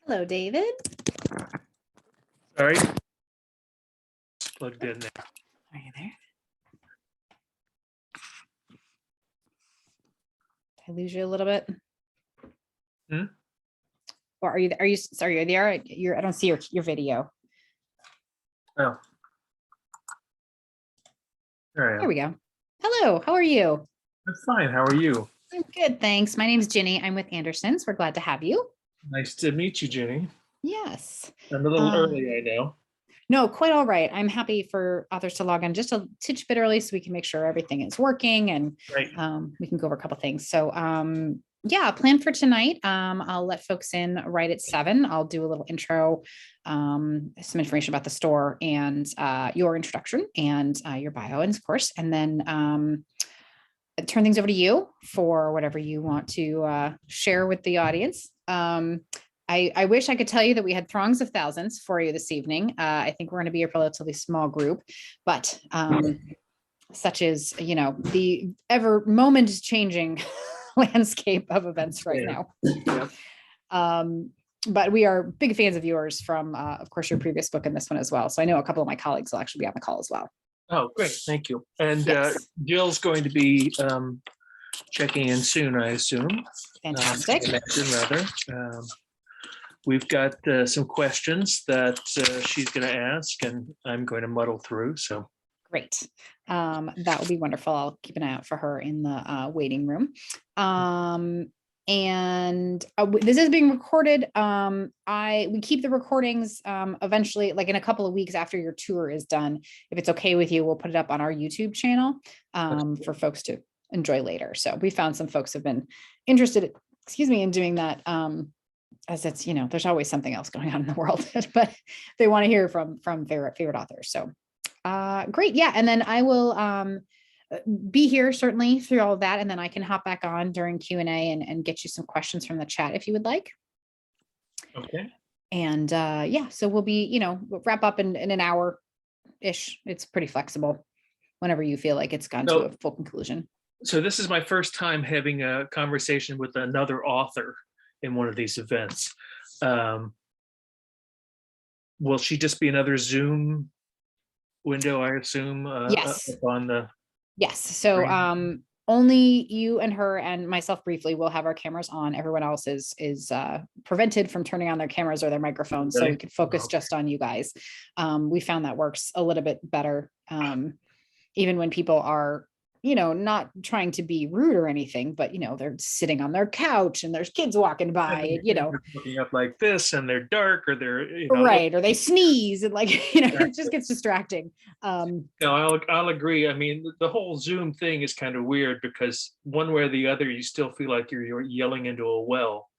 Hello, David. Sorry. Plugged in there. Are you there? Did I lose you a little bit? Or are you sorry, are you there? I don't see your video. Oh. There we go. Hello, how are you? I'm fine. How are you? I'm good, thanks. My name is Ginny. I'm with Anderson's. We're glad to have you. Nice to meet you, Jenny. Yes. I'm a little early, I know. No, quite all right. I'm happy for authors to log in just a titch bit early so we can make sure everything is working and Right. we can go over a couple things. So yeah, plan for tonight. I'll let folks in right at 7. I'll do a little intro, some information about the store and your introduction and your bio, and of course, and then turn things over to you for whatever you want to share with the audience. I wish I could tell you that we had throngs of thousands for you this evening. I think we're going to be a relatively small group, but such is, the ever moment changing landscape of events right now. Yeah. But we are big fans of yours from, of course, your previous book and this one as well. So I know a couple of my colleagues will actually be on the call as well. Oh, great. Thank you. And Yes. Jill's going to be checking in soon, I assume. Fantastic. We've got some questions that she's going to ask, and I'm going to muddle through. So great. That will be wonderful. I'll keep an eye out for her in the waiting room. And this is being recorded. We keep the recordings eventually, like in a couple of weeks after your tour is done. If it's okay with you, we'll put it up on our YouTube channel for folks to enjoy later. So we found some folks have been interested, in doing that. As it's, there's always something else going on in the world, but they want to hear from favorite authors. So great. Yeah. And then I will be here certainly through all of that. And then I can hop back on during Q&A and get you some questions from the chat if you would like. Okay. And yeah, so we'll be, we'll wrap up in an hour-ish. It's pretty flexible whenever you feel like it's gone to a full conclusion. So this is my first time having a conversation with another author in one of these events. Will she just be another Zoom window, I assume? Yes. On the yes. So only you and her and myself briefly will have our cameras on. Everyone else is prevented from turning on their cameras or their microphones, really? So we can focus just on you guys. We found that works a little bit better, even when people are not trying to be rude or anything, but they're sitting on their couch and there's kids walking by, looking up like this, and they're dark, or they're right, or they sneeze, and it just gets distracting. I'll agree. I mean, the whole Zoom thing is kind of weird because one way or the other, you still feel like you're yelling into a well.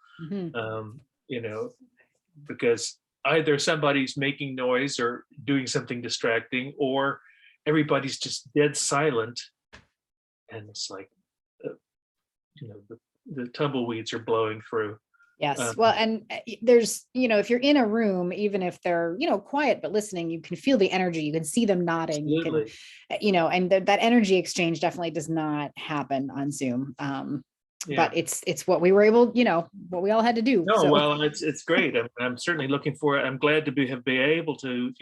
Because either somebody's making noise or doing something distracting, or everybody's just dead silent. And it's like, the tumbleweeds are blowing through. Yes. Well, and there's, if you're in a room, even if they're, quiet, but listening, you can feel the energy, you can see them nodding, Absolutely. You can, and that energy exchange definitely does not happen on Zoom. But it's what we were able, what we all had to do. No, so. Well, it's great. I'm certainly looking for it. I'm glad to have been able to,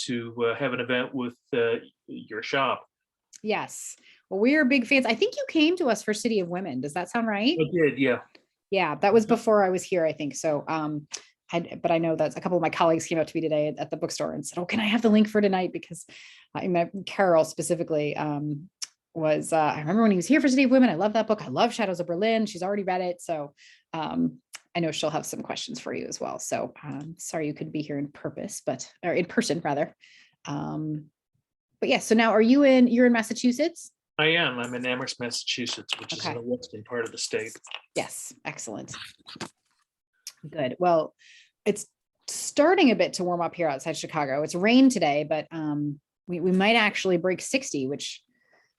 to have an event with your shop. Yes. Well, we are big fans. I think you came to us for City of Women. Does that sound right? I did, yeah. Yeah, that was before I was here, I think. So, but I know that a couple of my colleagues came up to me today at the bookstore and said, "Oh, can I have the link for tonight?" Because I met Carol specifically. I remember when he was here for City of Women. I love that book. I love Shadows of Berlin. She's already read it, so I know she'll have some questions for you as well. So, sorry you couldn't be here in person rather. But yeah, so now you're in Massachusetts? I am. I'm in Amherst, Massachusetts, which is in the western part of the state. Yes, excellent. Good. Well, it's starting a bit to warm up here outside Chicago. It's rained today, but we might actually break 60, which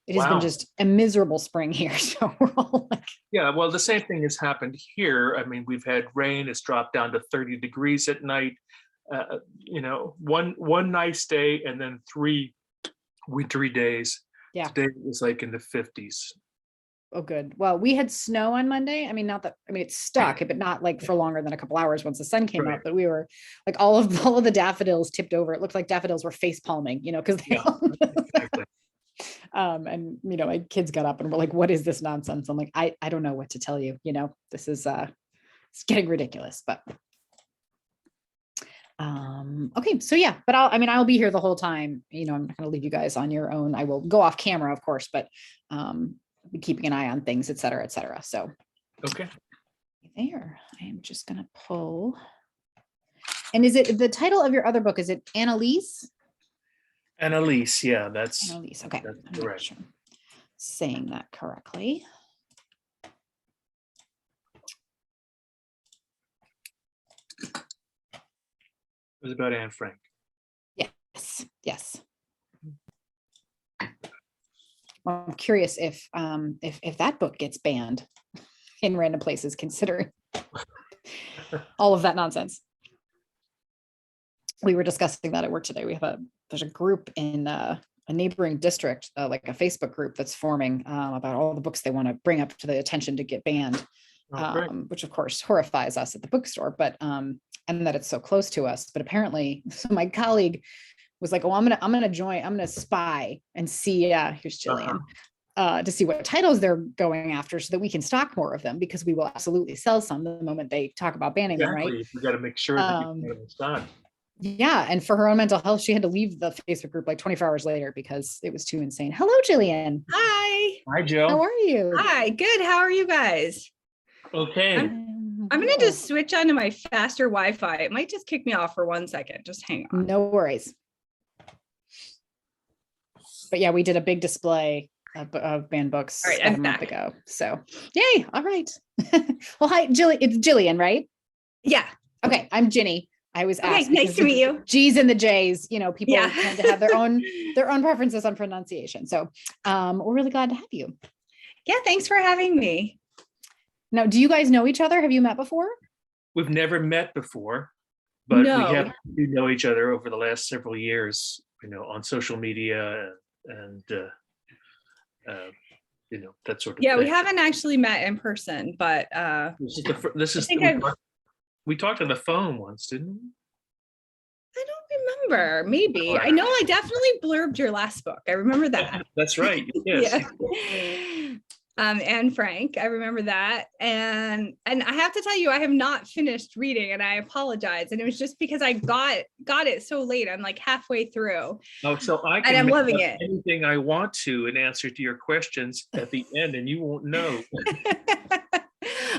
it has been just a miserable spring here. So we're all like, yeah, well, the same thing has happened here. I mean, we've had rain. It's dropped down to 30 degrees at night. One nice day and then 3 wintry days. Yeah. Today it was like in the 50s. oh, good. Well, we had snow on Monday. I mean, it stuck, but not like for longer than a couple hours once the sun came Right. out. But we were like, all of the daffodils tipped over. It looked like daffodils were face palming, because they Yeah, exactly. and my kids got up and were like, "What is this nonsense?" I'm like, I don't know what to tell you. This is it's getting ridiculous. But okay, so yeah, but I'll be here the whole time. I'm not going to leave you guys on your own. I will go off camera, of course, but be keeping an eye on things, et cetera, et cetera. So Okay. there, I am just going to pull. And is it the title of your other book? Is it Annalise? Annalise, yeah, that's Annalise. Okay, that's I'm not correct. sure I'm saying that correctly. It was about Anne Frank. Yes. Well, I'm curious if that book gets banned in random places, considering all of that nonsense. We were discussing that at work today. There's a group in a neighboring district, like a Facebook group that's forming about all the books they want to bring up to the attention to get banned, which of course horrifies us at the bookstore, but and that it's so close to us. But apparently, so my colleague was like, "Oh, I'm gonna join. I'm gonna spy and see." Here's Jillian. To see what titles they're going after so that we can stock more of them, because we will absolutely sell some the moment they talk about banning them, right? We got to make sure that you get them in stock. Yeah, and for her own mental health, she had to leave the Facebook group like 24 hours later because it was too insane. Hello, Jillian. Hi. Hi, Jill. How are you? Hi, good. How are you guys? Okay. I'm gonna just switch onto my faster Wi-Fi. It might just kick me off for 1 second. Just hang on. No worries. But yeah, we did a big display of banned books a month ago. So yay. All right. Well, hi, Jillian. It's Jillian, right? Yeah. Okay. I'm Ginny. I was asked. Nice to meet you. G's and the J's, people tend to have their own preferences on pronunciation. So we're really glad to have you. Yeah, thanks for having me. Now, do you guys know each other? Have you met before? We've never met before, but we have to know each other over the last several years, on social media and that sort of thing. Yeah, we haven't actually met in person, but we talked on the phone once, didn't we? I don't remember. Maybe. I know I definitely blurbed your last book. I remember that. That's right. Yes. Yeah. Anne Frank, I remember that. And I have to tell you, I have not finished reading, and I apologize. And it was just because I got it so late. I'm like halfway through. Oh, so I can I'm loving it. Anything I want to in answer to your questions at the end, and you won't know.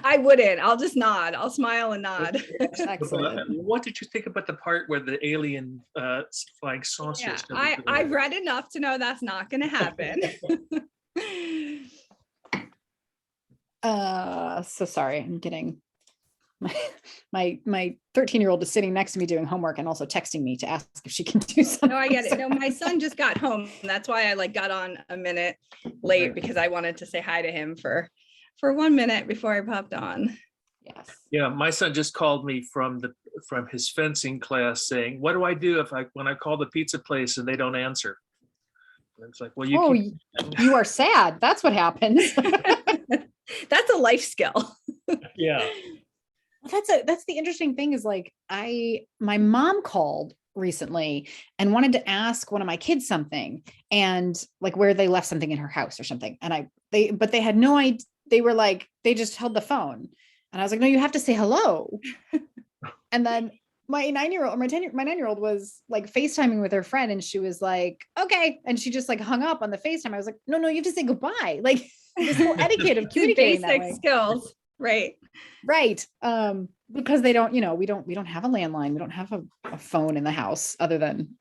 I wouldn't. I'll just nod. I'll smile and nod. Excellent. What did you think about the part where the alien flying saucers? Yeah, I've read enough to know that's not going to happen. So sorry, I'm getting my 13-year-old is sitting next to me doing homework and also texting me to ask if she can do something. No, I get it. No, my son just got home. That's why I got on a minute late, because I wanted to say hi to him for 1 minute before I popped on. Yes. Yeah, my son just called me from his fencing class saying, "What do I do when I call the pizza place and they don't answer?" And it's like, well, you are sad. That's what happens. That's a life skill. Yeah. That's the interesting thing is my mom called recently and wanted to ask one of my kids something, and where they left something in her house or something. And they had no idea. They were they just held the phone, and I was like, no, you have to say hello. And then my 9-year-old was FaceTiming with her friend, and she was like, okay. And she just hung up on the FaceTime. I was like, no, you have to say goodbye. This whole etiquette of communicating basic skills. Right. Because they don't, we don't have a landline. We don't have a phone in the house other than,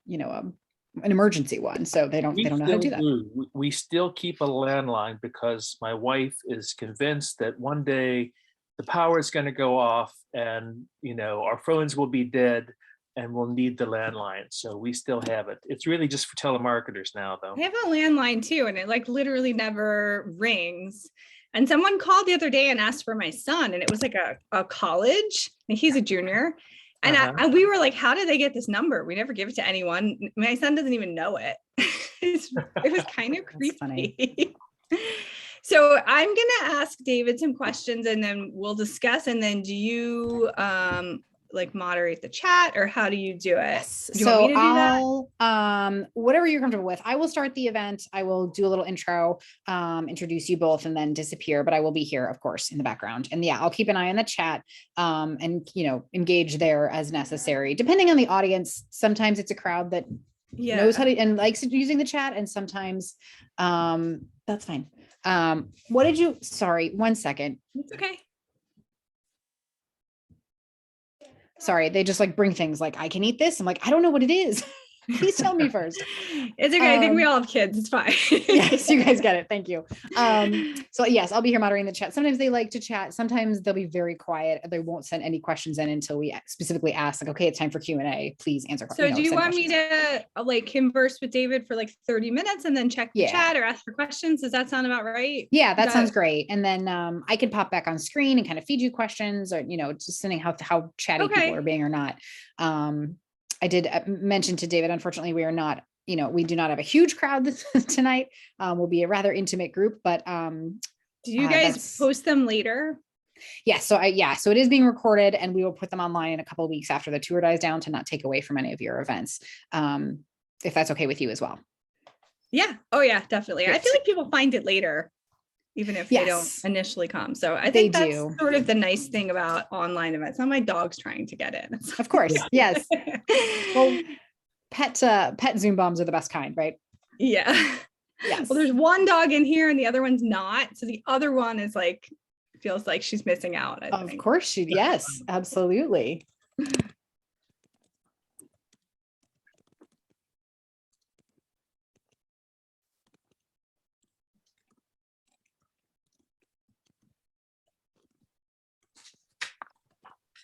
an emergency one. So they don't know how to do that. We still keep a landline because my wife is convinced that one day the power is going to go off and, our phones will be dead and we'll need the landline. So we still have it. It's really just for telemarketers now, though. I have a landline too, and it literally never rings. And someone called the other day and asked for my son, and it was a college, and he's a junior. And we were like, how did they get this number? We never give it to anyone. My son doesn't even know it. It was kind of creepy. So I'm going to ask David some questions and then we'll discuss. And then do you like moderate the chat or how do you do it? Yes. Do you want me to do Whatever you're comfortable with. I will start the event. I will do a little intro, introduce you both and then disappear, but I will be here, of course, in the background. And yeah, I'll keep an eye on the chat and, engage there as necessary. Depending on the audience, sometimes it's a crowd that knows how to and likes using the chat. And sometimes that's fine. Sorry, 1 second. It's okay. Sorry, they just like bring things like, I can eat this. I'm like, I don't know what it is. Please tell me first. It's okay. I think we all have kids. It's fine. Yes, you guys get it. Thank you. So yes, I'll be here moderating the chat. Sometimes they like to chat. Sometimes they'll be very quiet. They won't send any questions in until we specifically ask, like, okay, it's time for Q&A. Please answer questions. So do you want me to like converse with David for like 30 minutes and then check the chat or ask for questions? Does that sound about right? Yeah, that sounds great. And then I can pop back on screen and kind of feed you questions or, just sending how chatty people are being or not. I did mention to David, unfortunately, we are not, we do not have a huge crowd tonight. We'll be a rather intimate group, but do you guys post them later? Yes. So it is being recorded and we will put them online in a couple of weeks after the tour dies down to not take away from any of your events. If that's okay with you as well. Yeah. Oh yeah, definitely. Yes. I feel like people find it later, even if they don't initially come. So I think that's sort of the nice thing about online events. Now my dog's trying to get in. Of course. Yes. Well, pet Zoom bombs are the best kind, right? Yeah. Yes. Well, there's one dog in here and the other one's not. So the other one is like, feels like she's missing out. Of course yes, absolutely.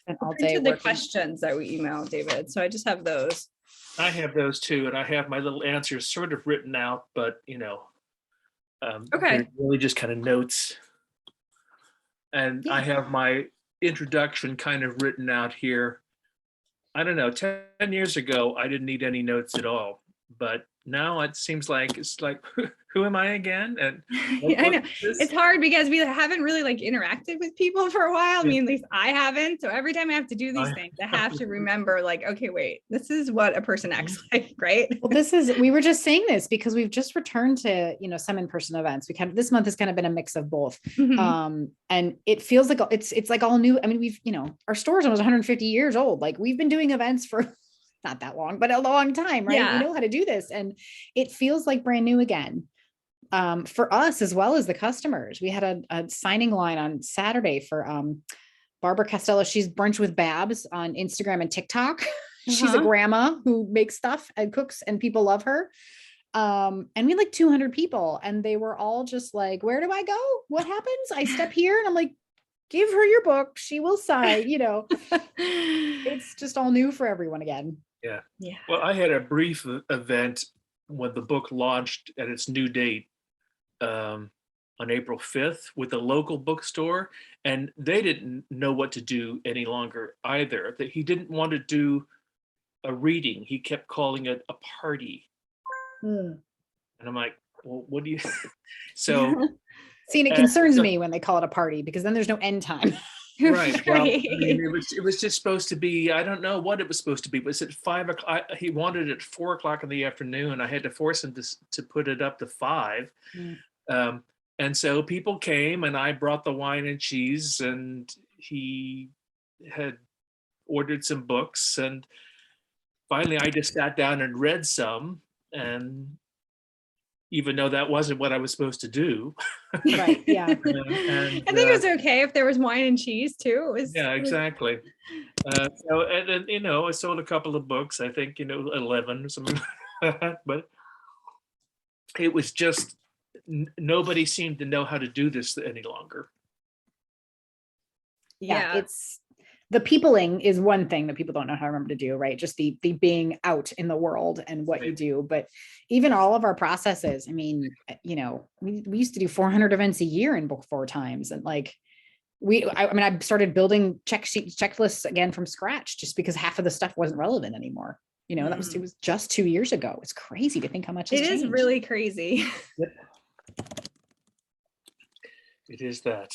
And all day the questions that we emailed David. So I just have those. I have those too, and I have my little answers sort of written out, but okay, really just kind of notes. And I have my introduction kind of written out here. I don't know, 10 years ago, I didn't need any notes at all, but now it seems like it's like, who am I again? And I know it's hard because we haven't really like interacted with people for a while. I mean, at least I haven't. So every time I have to do these things, I have to remember like, okay, wait, this is what a person acts like, right? Well, we were just saying this because we've just returned to, some in-person events. This month has kind of been a mix of both. Mm-hmm. And it feels like it's like all new. I mean, we've, our store's almost 150 years old. Like we've been doing events for not that long, but a long time, right? Yeah. We know how to do this. And it feels like brand new again. For us, as well as the customers. We had a signing line on Saturday for Barbara Costello. She's Brunch with Babs on Instagram and TikTok. She's a grandma who makes stuff and cooks and people love her. And we had like 200 people and they were all just like, where do I go? What happens? I step here and I'm like, give her your book. She will sign, It's just all new for everyone again. Yeah. Well, I had a brief event when the book launched at its new date on April 5th with a local bookstore, and they didn't know what to do any longer either. That he didn't want to do a reading. He kept calling it a party. And I'm like, well, what do you so see, and it concerns me when they call it a party because then there's no end time. Right. Well, I mean, it was just supposed to be, I don't know what it was supposed to be, but it's at 5 o'clock. He wanted it at 4 o'clock in the afternoon. I had to force him to put it up to 5. And so people came and I brought the wine and cheese and he had ordered some books. And finally I just sat down and read some, and even though that wasn't what I was supposed to do. Right. Yeah. I think it was okay if there was wine and cheese too. Yeah, exactly. So, and then, I sold a couple of books, I think, 11 or something, but it was just, nobody seemed to know how to do this any longer. Yeah. It's the peopling is one thing that people don't know how to remember to do, right? Just the being out in the world and what you do. But even all of our processes, I mean, we used to do 400 events a year in book 4 times. And like, I started building checklists again from scratch just because half of the stuff wasn't relevant anymore. It was just 2 years ago. It's crazy to think how much it is really crazy. It is that.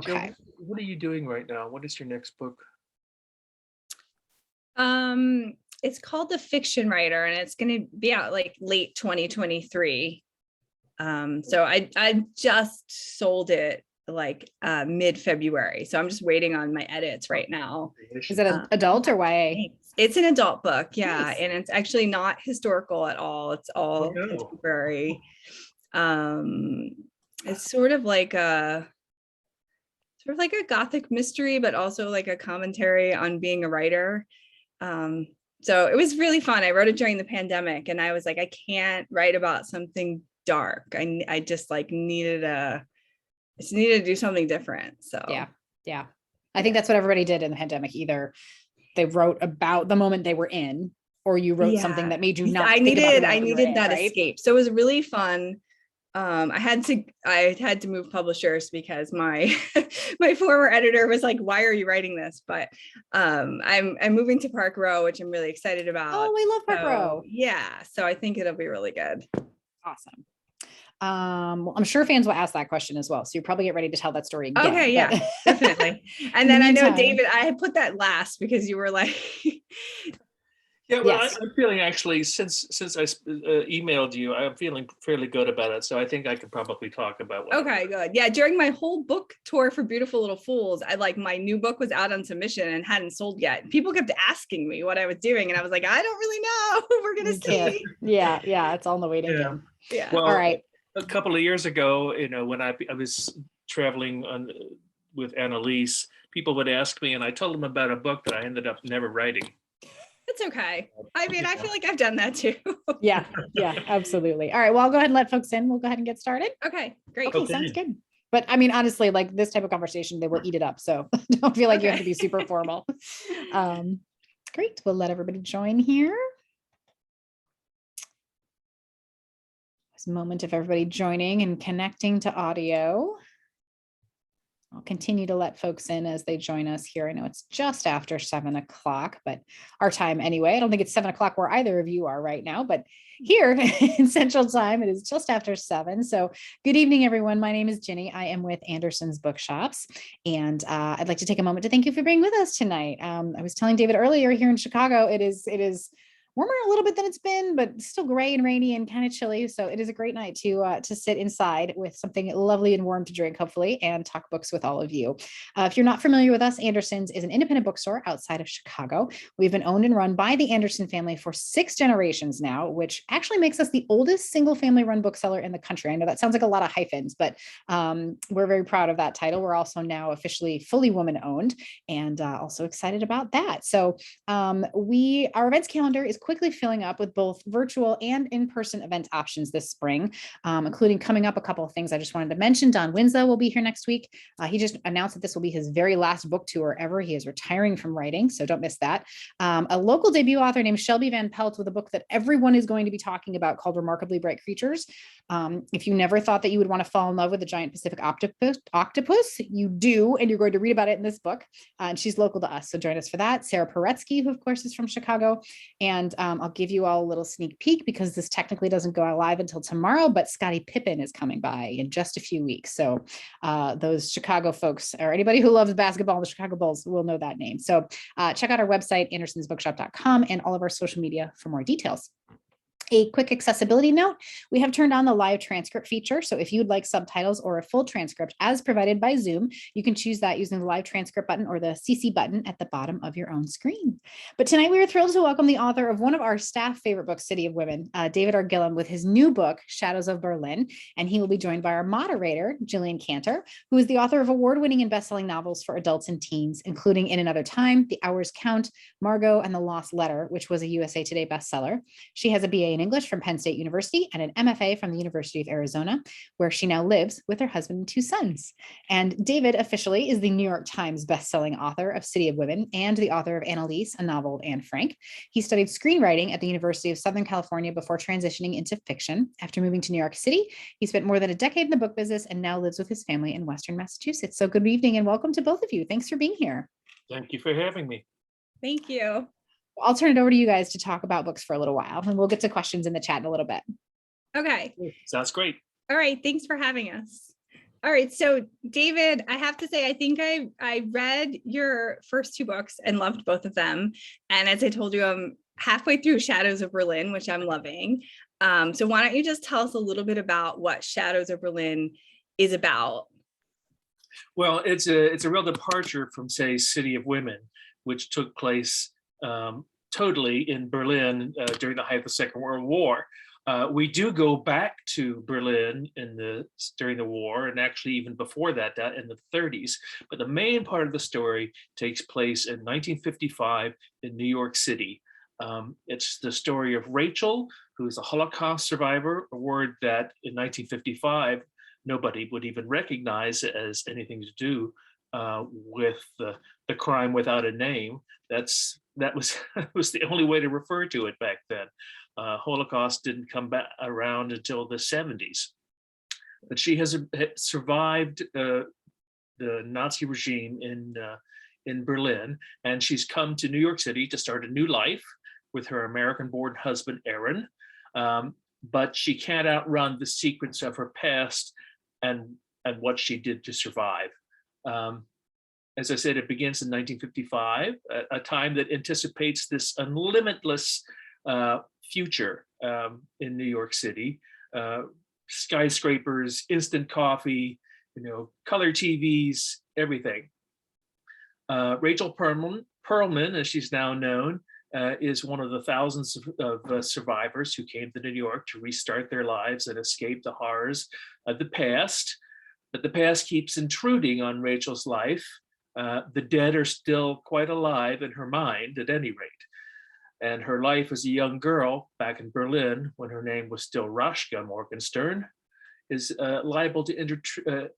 Jill, Okay. what are you doing right now? What is your next book? It's called The Fiction Writer, and it's going to be out like late 2023. So I just sold it like mid-February. So I'm just waiting on my edits right now. Is it an adult or YA? It's an adult book, yeah. Nice. And it's actually not historical at all. It's all contemporary. It's sort of like a gothic mystery, but also like a commentary on being a writer. So it was really fun. I wrote it during the pandemic, and I was like, I can't write about something dark. I just like needed to do something different. So yeah. I think that's what everybody did in the pandemic. Either they wrote about the moment they were in, or you wrote something that made you not. I needed that escape. So it was really fun. I had to move publishers because my my former editor was like, why are you writing this? But I'm moving to Park Row, which I'm really excited about. Oh, I love Park Row. Yeah, so I think it'll be really good. Awesome. Well, I'm sure fans will ask that question as well, so you probably get ready to tell that story again. Okay, yeah, definitely. And then I know, David, I had put that last because you were like yeah, well, yes. I'm feeling actually, since I emailed you, I'm feeling fairly good about it. So I think I could probably talk about what. Okay, good. Yeah, during my whole book tour for Beautiful Little Fools, my new book was out on submission and hadn't sold yet. People kept asking me what I was doing, and I was like, I don't really know. We're gonna see. Yeah, it's all in the waiting game. Yeah. Well, all right. A couple of years ago, when I was traveling with Annalise, people would ask me, and I told them about a book that I ended up never writing. It's okay. I mean, I feel like I've done that too. yeah, absolutely. All right, well, I'll go ahead and let folks in. We'll go ahead and get started. Okay, great. Okay, sounds good. But I mean, honestly, like this type of conversation, they will eat it up. So don't feel like you have to be super formal. Great. We'll let everybody join here. This moment of everybody joining and connecting to audio. I'll continue to let folks in as they join us here. I know it's just after 7 o'clock, but our time anyway. I don't think it's 7 o'clock where either of you are right now, but here in Central Time, it is just after 7. So good evening, everyone. My name is Ginny. I am with Anderson's Bookshops, and I'd like to take a moment to thank you for being with us tonight. I was telling David earlier here in Chicago, it is warmer a little bit than it's been, but still gray and rainy and kind of chilly. So it is a great night to sit inside with something lovely and warm to drink, hopefully, and talk books with all of you. If you're not familiar with us, Anderson's is an independent bookstore outside of Chicago. We've been owned and run by the Anderson family for 6 generations now, which actually makes us the oldest single family run bookseller in the country. I know that sounds like a lot of hyphens, but we're very proud of that title. We're also now officially fully woman owned, and also excited about that. So our events calendar is quickly filling up with both virtual and in-person event options this spring, including coming up a couple of things I just wanted to mention. Don Winslow will be here next week. He just announced that this will be his very last book tour ever. He is retiring from writing, so don't miss that. A local debut author named Shelby Van Pelt with a book that everyone is going to be talking about called Remarkably Bright Creatures. If you never thought that you would want to fall in love with a giant Pacific octopus, you do, and you're going to read about it in this book. And she's local to us, so join us for that. Sarah Paretsky, who of course is from Chicago, and I'll give you all a little sneak peek because this technically doesn't go live until tomorrow, but Scottie Pippen is coming by in just a few weeks. So those Chicago folks, or anybody who loves basketball, the Chicago Bulls, will know that name. So check out our website, andersonsbookshop.com, and all of our social media for more details. A quick accessibility note, we have turned on the live transcript feature. So if you'd like subtitles or a full transcript as provided by Zoom, you can choose that using the live transcript button or the CC button at the bottom of your own screen. But tonight we are thrilled to welcome the author of one of our staff favorite books, City of Women, David R. Gillham, with his new book, Shadows of Berlin. And he will be joined by our moderator, Jillian Cantor, who is the author of award-winning and best-selling novels for adults and teens, including In Another Time, The Hours Count, Margot, and The Lost Letter, which was a USA Today bestseller. She has a BA in English from Penn State University and an MFA from the University of Arizona, where she now lives with her husband and 2 sons. And David officially is the New York Times bestselling author of City of Women and the author of Annalise, a novel of Anne Frank. He studied screenwriting at the University of Southern California before transitioning into fiction. After moving to New York City, he spent more than a decade in the book business and now lives with his family in Western Massachusetts. So good evening and welcome to both of you. Thanks for being here. Thank you for having me. Thank you. I'll turn it over to you guys to talk about books for a little while, and we'll get to questions in the chat in a little bit. Okay. Sounds great. All right. Thanks for having us. All right. So David, I have to say, I think I read your first two books and loved both of them. And as I told you, I'm halfway through Shadows of Berlin, which I'm loving. So why don't you just tell us a little bit about what Shadows of Berlin is about? Well, it's a real departure from, say, City of Women, which took place totally in Berlin during the height of the Second World War. We do go back to Berlin during the war, and actually even before that in the 30s. But the main part of the story takes place in 1955 in New York City. It's the story of Rachel, who is a Holocaust survivor, a word that in 1955 nobody would even recognize as anything to do with the crime without a name. That was the only way to refer to it back then. Holocaust didn't come back around until the 70s. But she has survived the Nazi regime in Berlin, and she's come to New York City to start a new life with her American-born husband, Aaron. But she can't outrun the secrets of her past and what she did to survive. As I said, it begins in 1955, a time that anticipates this unlimitless future in New York City. Skyscrapers, instant coffee, color TVs, everything. Rachel Perlman, as she's now known, is one of the thousands of survivors who came to New York to restart their lives and escape the horrors of the past. But the past keeps intruding on Rachel's life. The dead are still quite alive in her mind, at any rate. And her life as a young girl back in Berlin, when her name was still Rashka Morgenstern, is liable to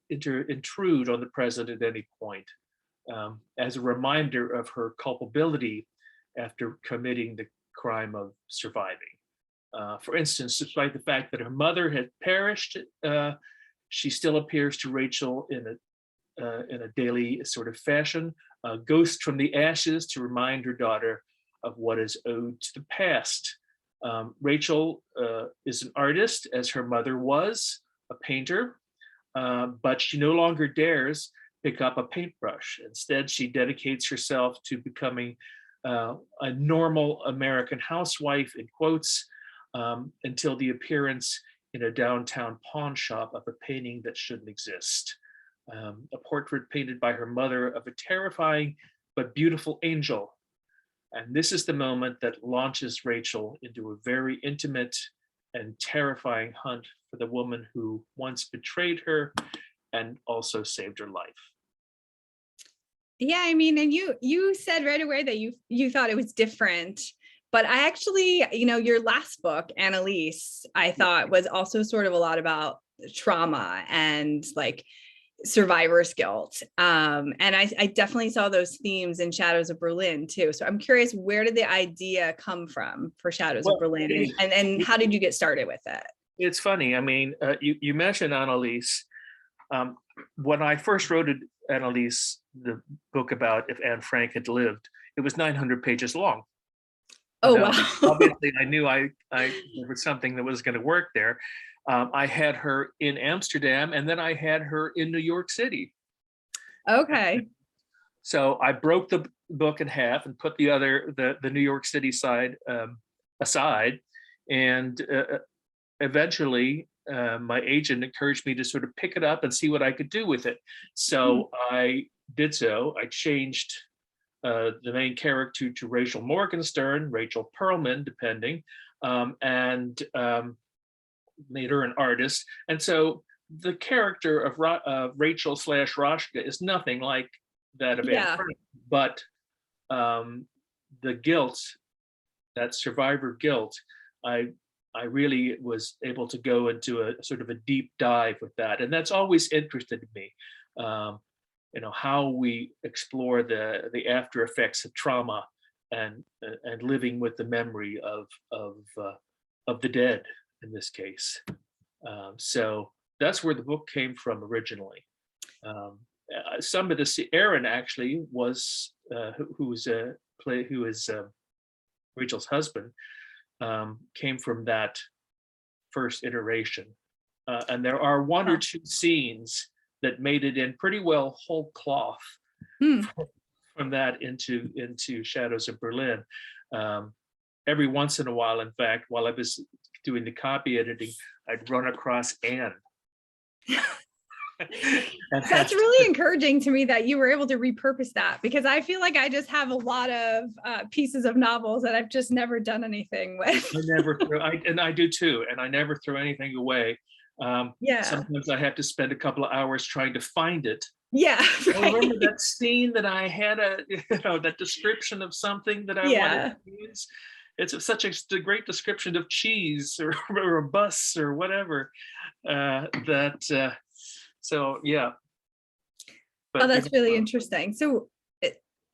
intrude on the present at any point, as a reminder of her culpability after committing the crime of surviving. For instance, despite the fact that her mother had perished, she still appears to Rachel in a daily sort of fashion, a ghost from the ashes to remind her daughter of what is owed to the past. Rachel is an artist, as her mother was, a painter, but she no longer dares pick up a paintbrush. Instead, she dedicates herself to becoming a normal American housewife, in quotes, until the appearance in a downtown pawn shop of a painting that shouldn't exist. A portrait painted by her mother of a terrifying but beautiful angel. And this is the moment that launches Rachel into a very intimate and terrifying hunt for the woman who once betrayed her and also saved her life. Yeah, I mean, and you said right away that you thought it was different, but I actually, your last book, Annalise, I thought was also sort of a lot about trauma and like survivor's guilt. And I definitely saw those themes in Shadows of Berlin too. So I'm curious, where did the idea come from for Shadows of Berlin, and how did you get started with it? It's funny. I mean, you mentioned Annalise. When I first wrote Annalise, the book about if Anne Frank had lived, it was 900 pages long. Oh, wow. Obviously, I knew there was something that was going to work there. I had her in Amsterdam, and then I had her in New York City. Okay. So I broke the book in half and put the New York City side aside, and eventually my agent encouraged me to sort of pick it up and see what I could do with it. So I did so. I changed the main character to Rachel Morgenstern, Rachel Perlman, depending, and made her an artist. And so the character of Rachel / Rashka is nothing like that of Anne Frank, but the guilt, that survivor guilt, I really was able to go into a sort of a deep dive with that. And that's always interested me, how we explore the after effects of trauma and living with the memory of the dead in this case. So that's where the book came from originally. Some of Aaron actually was who is Rachel's husband, came from that first iteration. And there are one or two scenes that made it in pretty well whole cloth from that into Shadows of Berlin. Every once in a while, in fact, while I was doing the copy editing, I'd run across Anne. That's really encouraging to me that you were able to repurpose that, because I feel like I just have a lot of pieces of novels that I've just never done anything with. I do too, and I never throw anything away. Sometimes I have to spend a couple of hours trying to find it. Yeah, right. I remember that scene that I had that description of something that I wanted to use. It's such a great description of cheese or a bus or whatever. So yeah. But, that's really interesting. So,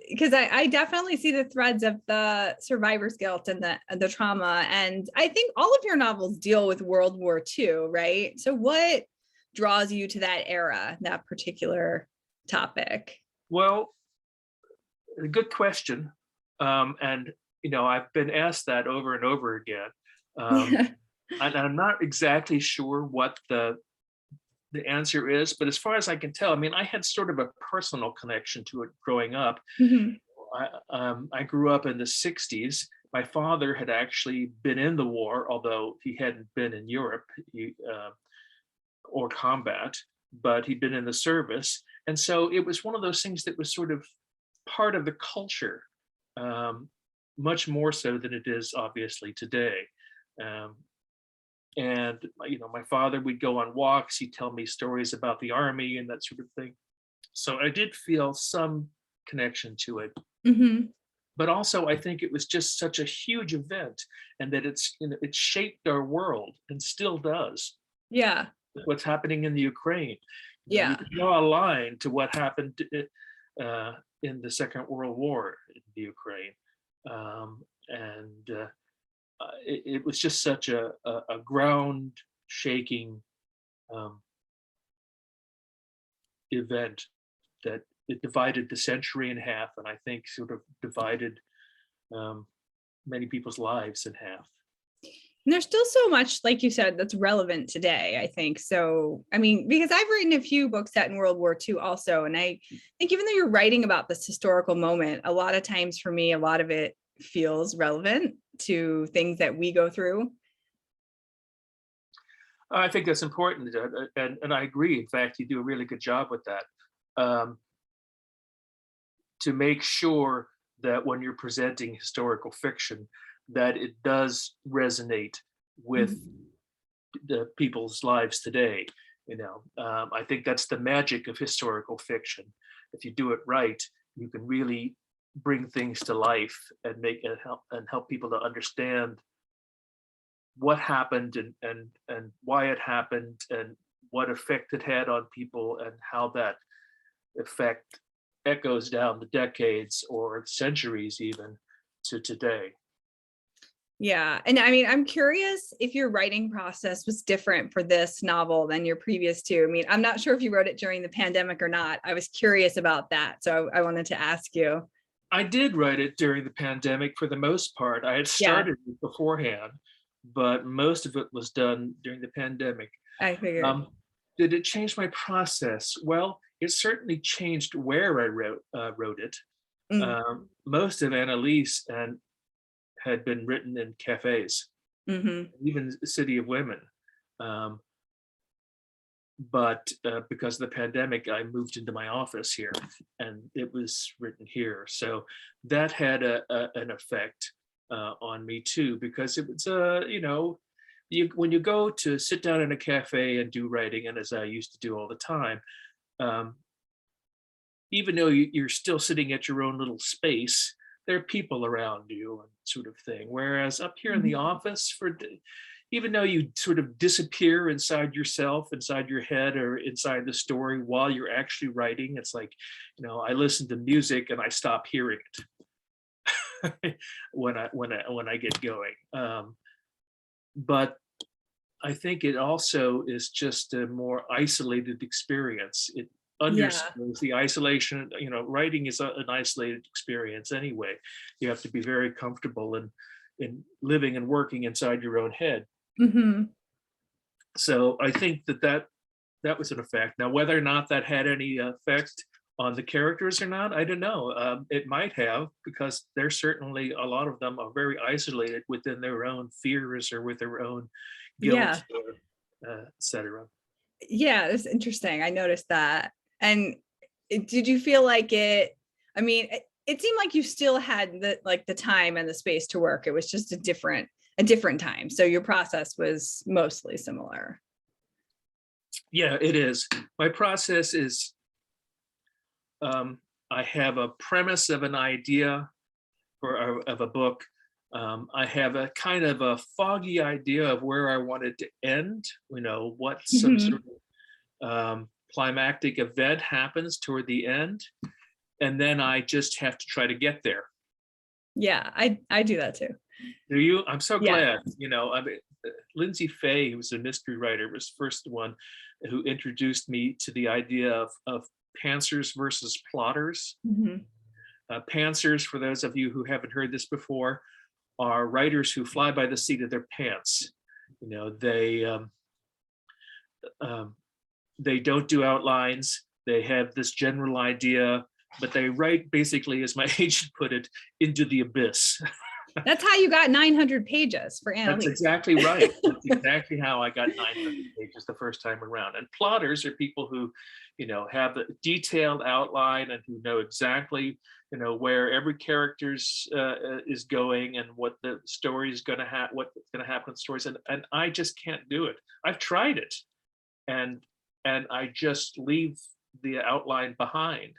because I definitely see the threads of the survivor's guilt and the trauma, and I think all of your novels deal with World War II, right? So what draws you to that era, that particular topic? Well, a good question. And I've been asked that over and over again. And I'm not exactly sure what the answer is, but as far as I can tell, I mean, I had sort of a personal connection to it growing up. I grew up in the 60s. My father had actually been in the war, although he hadn't been in Europe or combat, but he'd been in the service. And so it was one of those things that was sort of part of the culture, much more so than it is obviously today. And my father would go on walks, he'd tell me stories about the army and that sort of thing. So I did feel some connection to it. But also I think it was just such a huge event, and that it shaped our world and still does. Yeah. What's happening in the Ukraine. You can draw a line to what happened in the Second World War in the Ukraine. It was just such a ground shaking event that it divided the century in half, and I think sort of divided many people's lives in half. And there's still so much, like you said, that's relevant today, I think. So, I mean, because I've written a few books set in World War II also, and I think even though you're writing about this historical moment, a lot of times for me, a lot of it feels relevant to things that we go through. I think that's important, and I agree. In fact, you do a really good job with that. To make sure that when you're presenting historical fiction, that it does resonate with the people's lives today. I think that's the magic of historical fiction. If you do it right, you can really bring things to life and help people to understand what happened and why it happened and what effect it had on people, and how that effect echoes down the decades or centuries even to today. Yeah. And I mean, I'm curious if your writing process was different for this novel than your previous two. I mean, I'm not sure if you wrote it during the pandemic or not. I was curious about that. So I wanted to ask you. I did write it during the pandemic for the most part. I had started it beforehand, but most of it was done during the pandemic. I figured. Did it change my process? Well, it certainly changed where I wrote it. Most of Annalise had been written in cafes, even City of Women. But because of the pandemic, I moved into my office here, and it was written here. So that had an effect on me too, because it was, when you go to sit down in a cafe and do writing, and as I used to do all the time, even though you're still sitting at your own little space, there are people around you and sort of thing. Whereas up here in the office, even though you sort of disappear inside yourself, inside your head, or inside the story while you're actually writing, it's like, I listen to music and I stop hearing it when I get going. But I think it also is just a more isolated experience. underscores the isolation. Writing is an isolated experience anyway. You have to be very comfortable in living and working inside your own head. Mm-hmm. So I think that was an effect. Now, whether or not that had any effect on the characters or not, I don't know. It might have, because there's certainly a lot of them are very isolated within their own fears or with their own guilt, etc. Yeah, it's interesting. I noticed that. And did you feel like it? I mean, it seemed like you still had the time and the space to work. It was just a different time. So your process was mostly similar. Yeah, it is. My process is, I have a premise of an idea of a book. I have a kind of a foggy idea of where I want it to end, what some sort of climactic event happens toward the end. And then I just have to try to get there. Yeah, I do that too. Do you? I'm so glad. I mean, Lindsay Fay, who was a mystery writer, was first one who introduced me to the idea of pantsers versus plotters. Pantsers, for those of you who haven't heard this before, are writers who fly by the seat of their pants. They don't do outlines. They have this general idea, but they write basically, as my agent put it, into the abyss. That's how you got 900 pages for Annalise. That's exactly right. That's exactly how I got 900 pages the first time around. And plotters are people who, have a detailed outline and who know exactly, where every character's is going and what the story is going to happen, what's going to happen in stories. And I just can't do it. I've tried it, and I just leave the outline behind.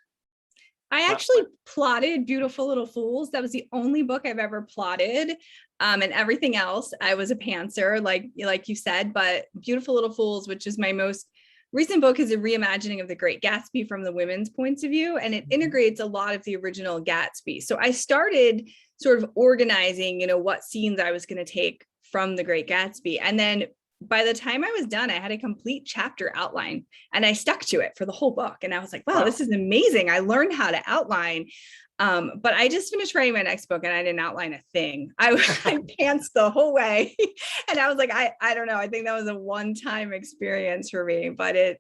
I actually plotted Beautiful Little Fools. That was the only book I've ever plotted. And everything else, I was a pantser, like you said. But Beautiful Little Fools, which is my most recent book, is a reimagining of The Great Gatsby from the women's points of view. And it integrates a lot of the original Gatsby. So I started sort of organizing, what scenes I was going to take from The Great Gatsby. And then by the time I was done, I had a complete chapter outline and I stuck to it for the whole book. And I was like, wow, this is amazing. I learned how to outline. But I just finished writing my next book and I didn't outline a thing. I pantsed the whole way. And I was like, I don't know. I think that was a one-time experience for me, but it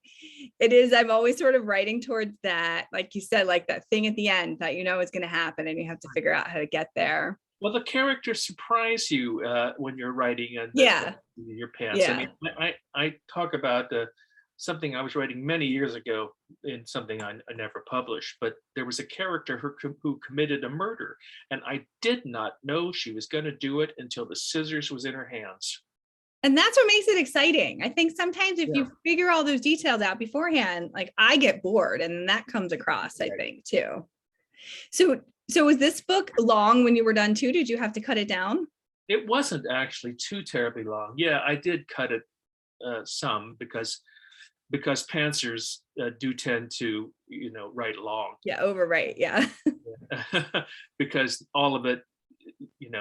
is, I'm always sort of writing towards that, like you said, like that thing at the end that is going to happen and you have to figure out how to get there. Well, the characters surprise you when you're writing and your pants. Yeah. I mean, I talk about something I was writing many years ago in something I never published, but there was a character who committed a murder, and I did not know she was going to do it until the scissors was in her hands. And that's what makes it exciting. I think sometimes if you figure all those details out beforehand, like I get bored, and that comes across, I think, too. So was this book long when you were done too? Did you have to cut it down? It wasn't actually too terribly long. Yeah, I did cut it some because pantsers do tend to, write long. Yeah, overwrite. Yeah. Because all of it,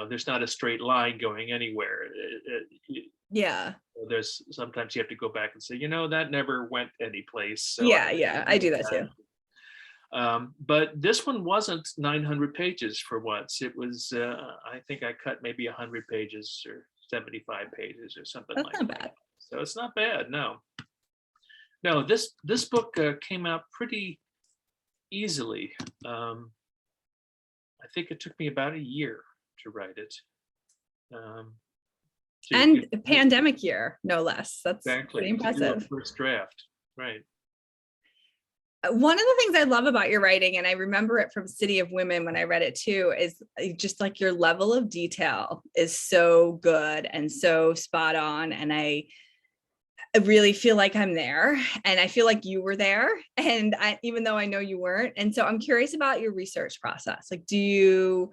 there's not a straight line going anywhere. Yeah. There's sometimes you have to go back and say, that never went anyplace. So yeah, I do that too. But this one wasn't 900 pages for once. It was, I think I cut maybe 100 pages or 75 pages or something like that. That's not bad. So it's not bad, no. No, this book came out pretty easily. I think it took me about a year to write it. And a pandemic year, no less. That's pretty impressive. First draft, right. One of the things I love about your writing, and I remember it from City of Women when I read it too, is just like your level of detail is so good and so spot on. And I really feel like I'm there, and I feel like you were there, and even though I know you weren't. And so I'm curious about your research process. Like, do you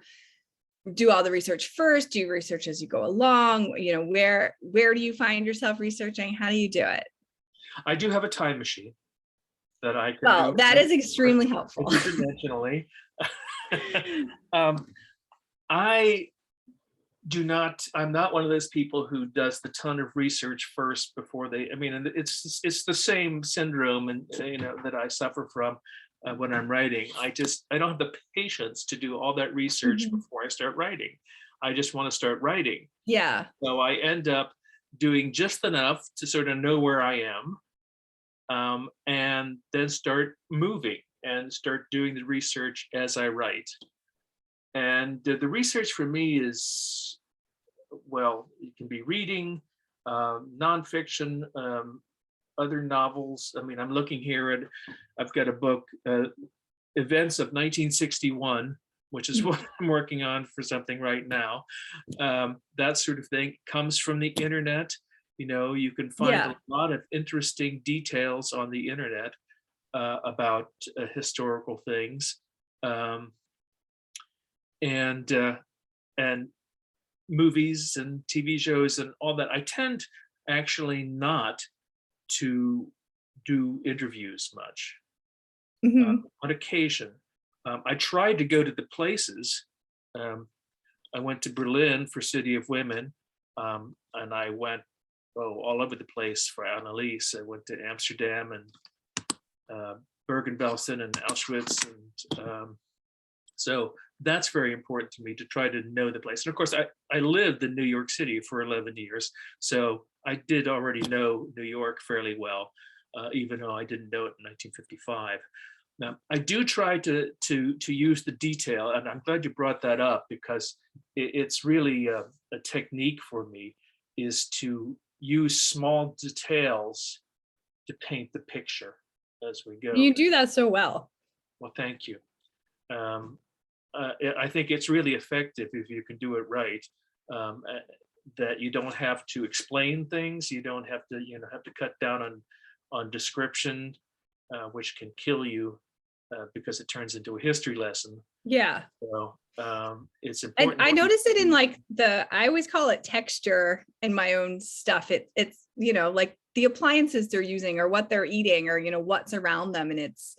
do all the research first? Do you research as you go along? Where do you find yourself researching? How do you do it? I do have a time machine that I can. Well, that is extremely helpful. Interdimensionally. I I'm not one of those people who does the ton of research first before they, I mean, and it's the same syndrome, and that I suffer from when I'm writing. I don't have the patience to do all that research before I start writing. I just want to start writing. Yeah. So I end up doing just enough to sort of know where I am, and then start moving and start doing the research as I write. And the research for me is, well, it can be reading, nonfiction, other novels. I mean, I'm looking here at, I've got a book, Events of 1961, which is what I'm working on for something right now. That sort of thing comes from the internet. You can find a lot of interesting details on the internet about historical things. And movies and TV shows and all that. I tend actually not to do interviews much. On occasion. I tried to go to the places. I went to Berlin for City of Women, and I went all over the place for Annalise. I went to Amsterdam and Bergen-Belsen and Auschwitz, and so that's very important to me, to try to know the place. And of course, I lived in New York City for 11 years, so I did already know New York fairly well, even though I didn't know it in 1955. Now, I do try to use the detail, and I'm glad you brought that up, because it's really a technique for me, is to use small details to paint the picture as we go. You do that so well. Well, thank you. I think it's really effective if you can do it right. That you don't have to explain things. You don't have to, have to cut down on description, which can kill you because it turns into a history lesson. Yeah. So it's important. And I notice it in I always call it texture in my own stuff. It's like the appliances they're using, or what they're eating, or what's around them, and it's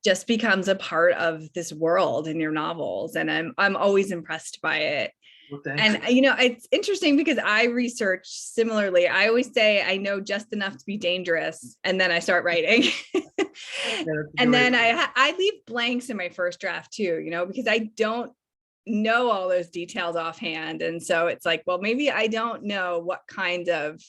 just becomes a part of this world in your novels, and I'm always impressed by it. Well, and it's interesting because I research similarly. I always say I know just enough to be dangerous, and then I start writing. And then I leave blanks in my first draft too, because I don't know all those details offhand, and so it's like, well, maybe I don't know what kind of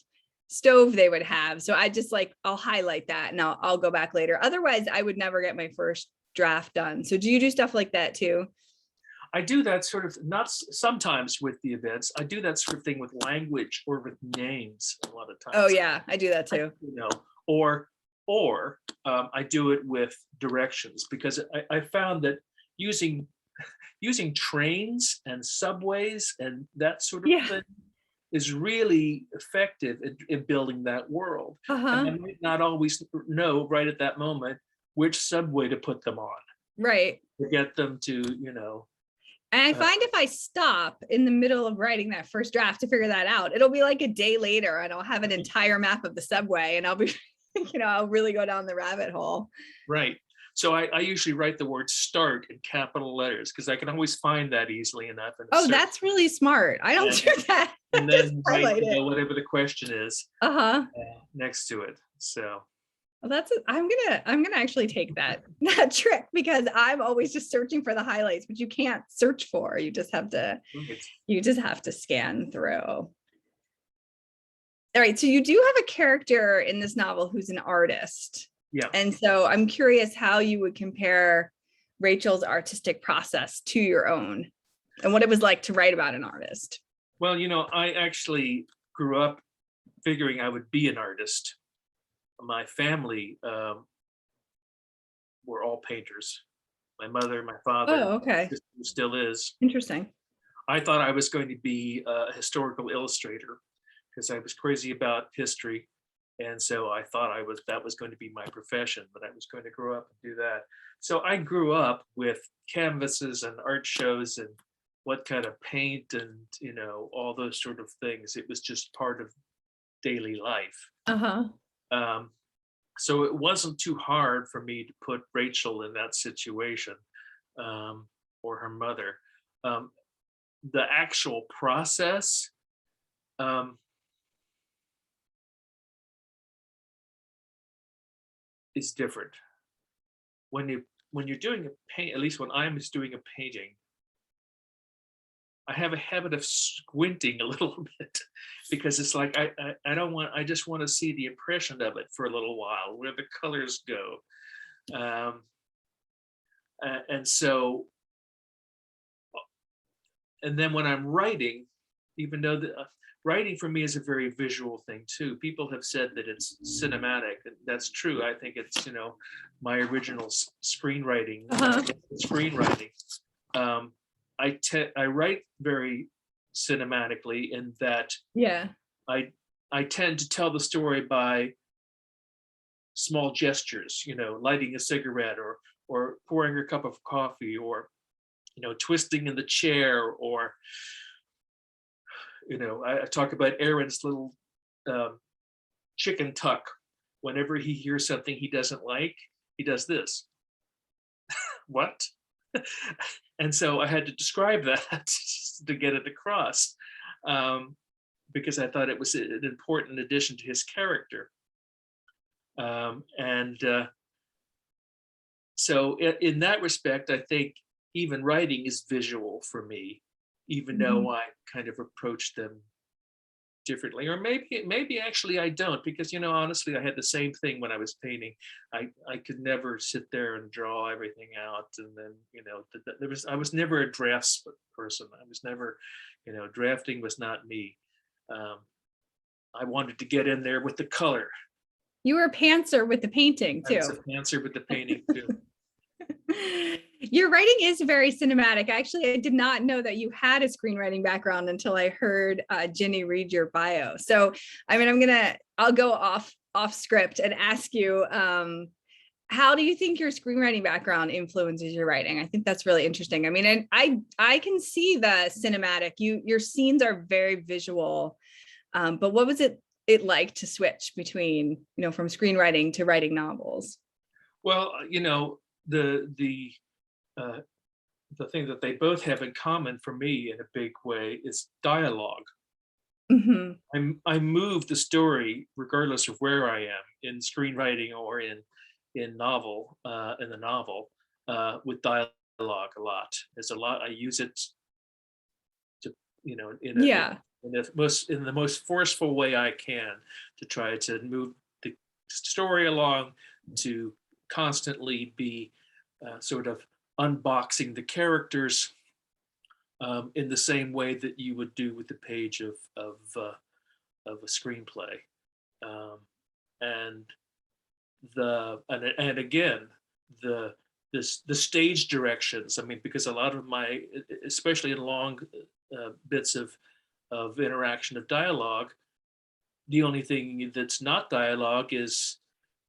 stove they would have, so I just I'll highlight that, and I'll go back later. Otherwise I would never get my first draft done. So do you do stuff like that too? I do that sort of, not sometimes with the events. I do that sort of thing with language or with names a lot of times. Oh yeah, I do that too. Or I do it with directions, because I found that using trains and subways and that sort of thing is really effective in building that world. And I might not always know right at that moment which subway to put them on. Right. To get them to, And I find if I stop in the middle of writing that first draft to figure that out, it'll be like a day later and I'll have an entire map of the subway, and I'll be, I'll really go down the rabbit hole. Right. So I usually write the word start in capital letters, because I can always find that easily enough. Oh, that's really smart. I don't do that. And then write whatever the question is next to it. So. Well, I'm gonna actually take that trick, because I'm always just searching for the highlights, which you can't search for. You just have to scan through. All right. So you do have a character in this novel who's an artist. Yeah. And so I'm curious how you would compare Rachel's artistic process to your own, and what it was like to write about an artist. Well, I actually grew up figuring I would be an artist. My family were all painters. My mother, my father, okay, who still is. Interesting. I thought I was going to be a historical illustrator, because I was crazy about history. And so I thought that was going to be my profession, that I was going to grow up and do that. So I grew up with canvases and art shows and what kind of paint and, all those sort of things. It was just part of daily life. So it wasn't too hard for me to put Rachel in that situation, or her mother. the actual process, is different. When you're doing a paint, at least when I'm doing a painting, I have a habit of squinting a little bit because it's like I don't want, I just want to see the impression of it for a little while, where the colors go. And so, and then when I'm writing, even though writing for me is a very visual thing too. People have said that it's cinematic, and that's true. I think it's, my original screenwriting. Screenwriting. I write very cinematically in that I tend to tell the story by small gestures, lighting a cigarette or pouring a cup of coffee, or twisting in the chair, or I talk about Aaron's little chicken tuck. Whenever he hears something he doesn't like, he does this. What? And so I had to describe that to get it across, because I thought it was an important addition to his character. So in that respect, I think even writing is visual for me, even though I kind of approach them differently, or maybe actually I don't, because honestly I had the same thing when I was painting. I could never sit there and draw everything out, and then I was never a drafts person. I was never, drafting was not me. I wanted to get in there with the color. You were a pantser with the painting too. I was a pantser with the painting too. Your writing is very cinematic. Actually, I did not know that you had a screenwriting background until I heard Ginny read your bio. So, I mean, I'll go off script and ask you, how do you think your screenwriting background influences your writing? I think that's really interesting. I mean, I can see the cinematic. Your scenes are very visual, but what was it like to switch between, from screenwriting to writing novels? Well, the thing that they both have in common for me in a big way is dialogue. I move the story regardless of where I am, in screenwriting or in the novel, with dialogue a lot. There's a lot. I use it to, in the most forceful way I can, to try to move the story along, to constantly be sort of unboxing the characters in the same way that you would do with the page of a screenplay, and again the stage directions. I mean, because a lot of my, especially in long bits of interaction of dialogue, the only thing that's not dialogue is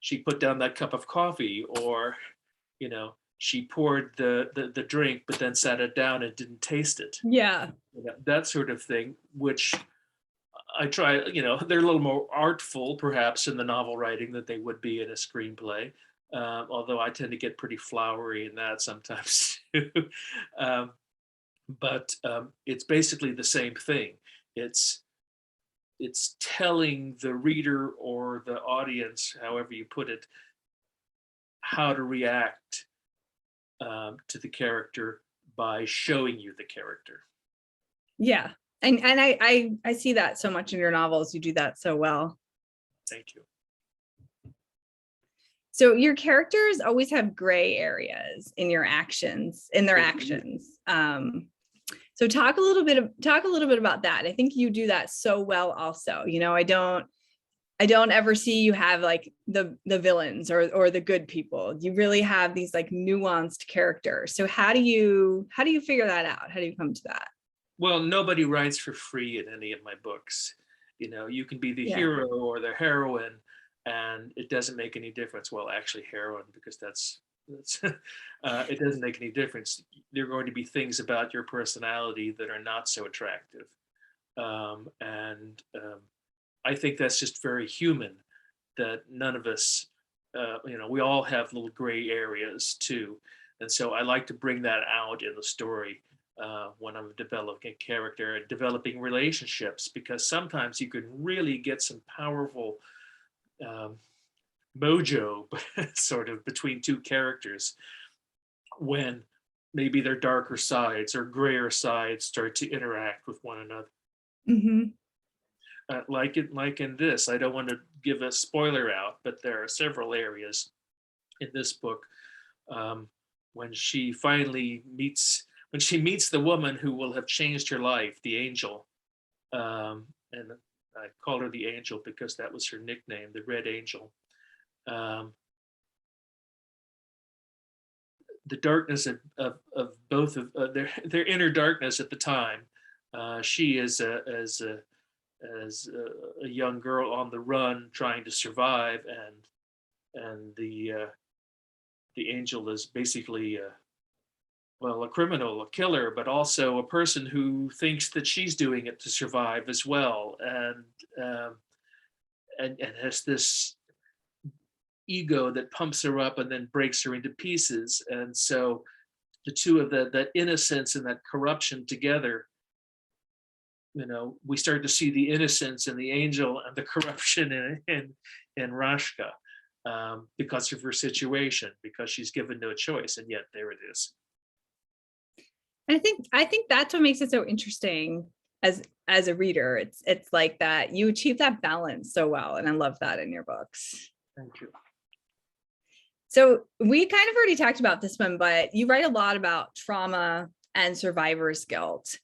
she put down that cup of coffee, or she poured the drink but then sat it down and didn't taste it. Yeah. That sort of thing, which I try, they're a little more artful perhaps in the novel writing than they would be in a screenplay, although I tend to get pretty flowery in that sometimes too. But it's basically the same thing. It's telling the reader or the audience, however you put it, how to react to the character by showing you the character. Yeah. And I see that so much in your novels. You do that so well. Thank you. So your characters always have gray areas in their actions. So talk a little bit about that. I think you do that so well also. I don't ever see you have like the villains or the good people. You really have these like nuanced characters. So how do you figure that out? How do you come to that? Well, nobody writes for free in any of my books. You can be the hero or the heroine, and it doesn't make any difference. Well, actually heroine, because that's it doesn't make any difference. There are going to be things about your personality that are not so attractive. I think that's just very human, that none of us, we all have little gray areas too. And so I like to bring that out in the story, when I'm developing a character and developing relationships, because sometimes you can really get some powerful mojo sort of between two characters when maybe their darker sides or grayer sides start to interact with one another. Mhm. Like in this, I don't want to give a spoiler out, but there are several areas in this book when she meets the woman who will have changed her life, the angel. And I call her the angel because that was her nickname, the Red Angel. The darkness of both of their inner darkness at the time. She is as a young girl on the run trying to survive, and the angel is basically a criminal, a killer, but also a person who thinks that she's doing it to survive as well, and has this ego that pumps her up and then breaks her into pieces. And so the two of that innocence and that corruption together, we start to see the innocence in the angel and the corruption in Rashka, because of her situation, because she's given no choice, and yet there it is. I think that's what makes it so interesting as a reader. It's like that you achieve that balance so well, and I love that in your books. Thank you. So we kind of already talked about this one, but you write a lot about trauma and survivor's guilt.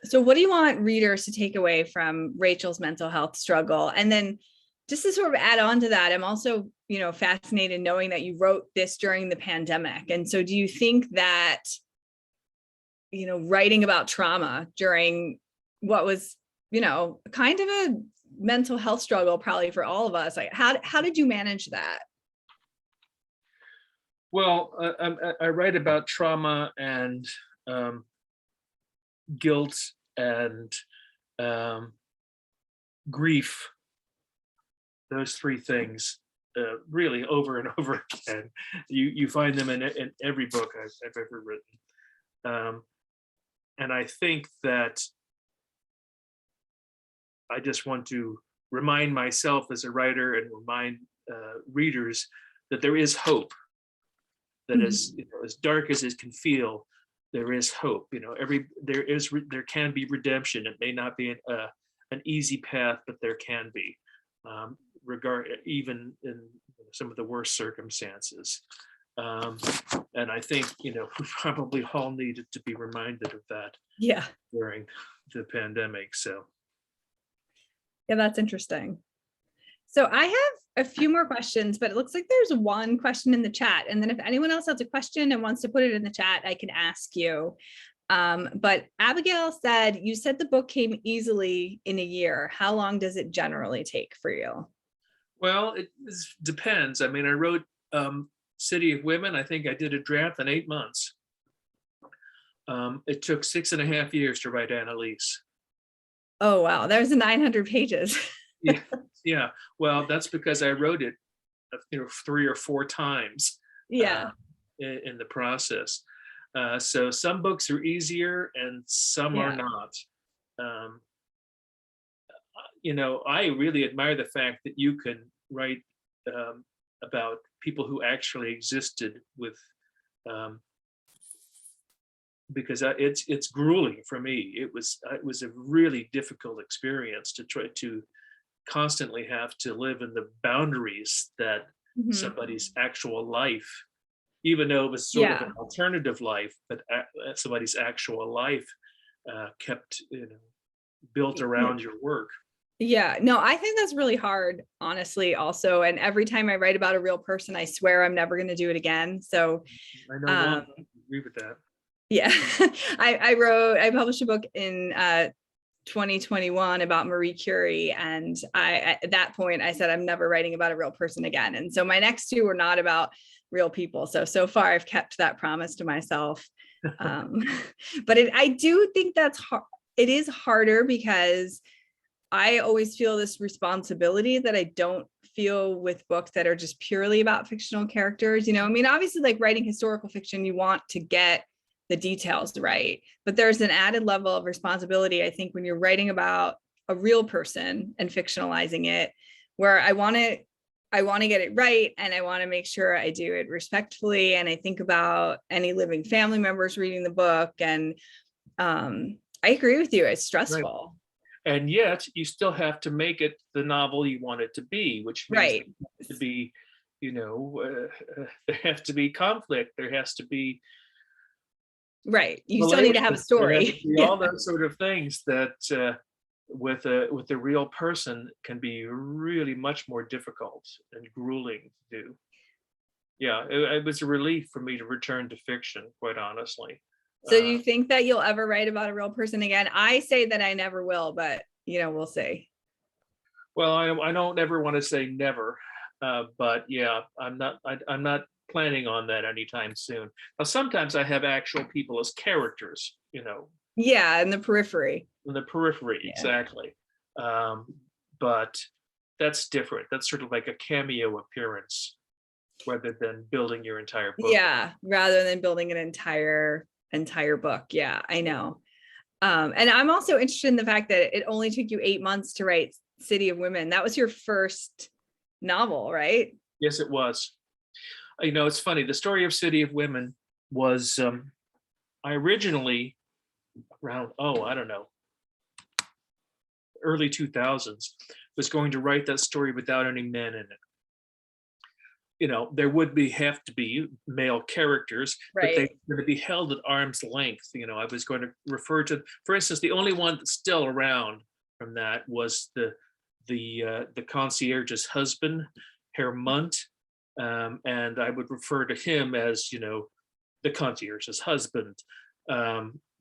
So what do you want readers to take away from Rachel's mental health struggle? And then just to sort of add on to that, I'm also, fascinated knowing that you wrote this during the pandemic. And so do you think that, writing about trauma during what was, kind of a mental health struggle probably for all of us, like how did you manage that? Well, I write about trauma and guilt and grief, those three things, really over and over again. You find them in every book I've ever written. And I think that I just want to remind myself as a writer and remind readers that there is hope. That as dark as it can feel, there is hope. There can be redemption. It may not be an easy path, but there can be, even in some of the worst circumstances. And I think we probably all needed to be reminded of that. Yeah. During the pandemic. So. Yeah, that's interesting. So I have a few more questions, but it looks like there's one question in the chat. And then if anyone else has a question and wants to put it in the chat, I can ask you. But Abigail said, you said the book came easily in a year. How long does it generally take for you? Well, it depends. I mean, I wrote City of Women. I think I did a draft in 8 months. It took 6.5 years to write Annalise. Oh, wow. There's 900 pages. Yeah. Well, that's because I wrote it, 3 or 4 times. Yeah. In the process. So some books are easier and some are not. I really admire the fact that you can write about people who actually existed with, because it's grueling for me. It was a really difficult experience to try to constantly have to live in the boundaries that somebody's actual life, even though it was sort of an alternative life, but somebody's actual life kept built around your work. Yeah, no, I think that's really hard, honestly, also. And every time I write about a real person, I swear I'm never going to do it again. So I know I agree with that. Yeah, I published a book in 2021 about Marie Curie. And at that point, I said, I'm never writing about a real person again. And so my next 2 were not about real people. So far, I've kept that promise to myself. But I do think that's hard. It is harder because I always feel this responsibility that I don't feel with books that are just purely about fictional characters. I mean, obviously, like writing historical fiction, you want to get the details right. But there's an added level of responsibility, I think, when you're writing about a real person and fictionalizing it, where I want to get it right, and I want to make sure I do it respectfully, and I think about any living family members reading the book. And I agree with you, it's stressful. Right. And yet you still have to make it the novel you want it to be, which means Right. to be, there has to be conflict, there has to be right, you still need to have a story. All those sort of things that with a real person can be really much more difficult and grueling to do. Yeah, it was a relief for me to return to fiction, quite honestly. So do you think that you'll ever write about a real person again? I say that I never will, but we'll see. Well, I don't ever want to say never, but yeah, I'm not planning on that anytime soon. Now, sometimes I have actual people as characters, Yeah, in the periphery. In the periphery, Yeah. exactly. But that's different. That's sort of like a cameo appearance, rather than building your entire book. Yeah, rather than building an entire book. Yeah, I know. And I'm also interested in the fact that it only took you 8 months to write City of Women. That was your first novel, right? Yes, it was. It's funny. The story of City of Women was, I originally around, I don't know, early 2000s, was going to write that story without any men in it. There would have to be male characters, right, but they were going to be held at arm's length. I was going to refer to, for instance, the only one that's still around from that was the concierge's husband, Herr Munt, and I would refer to him as, the concierge's husband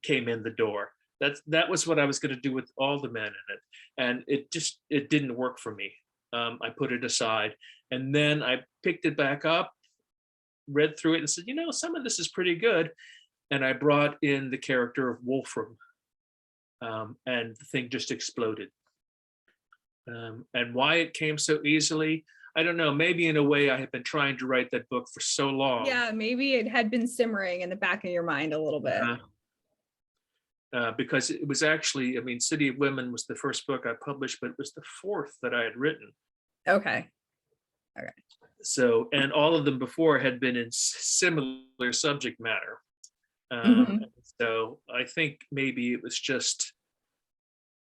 came in the door. That was what I was going to do with all the men in it, and it didn't work for me. I put it aside, and then I picked it back up, read through it, and said, some of this is pretty good. And I brought in the character of Wolfram, and the thing just exploded. And why it came so easily, I don't know. Maybe in a way I had been trying to write that book for so long. Yeah, maybe it had been simmering in the back of your mind a little bit. Because it was actually, City of Women was the first book I published, but it was the fourth that I had written. Okay. So, and all of them before had been in similar subject matter. So I think maybe it was just,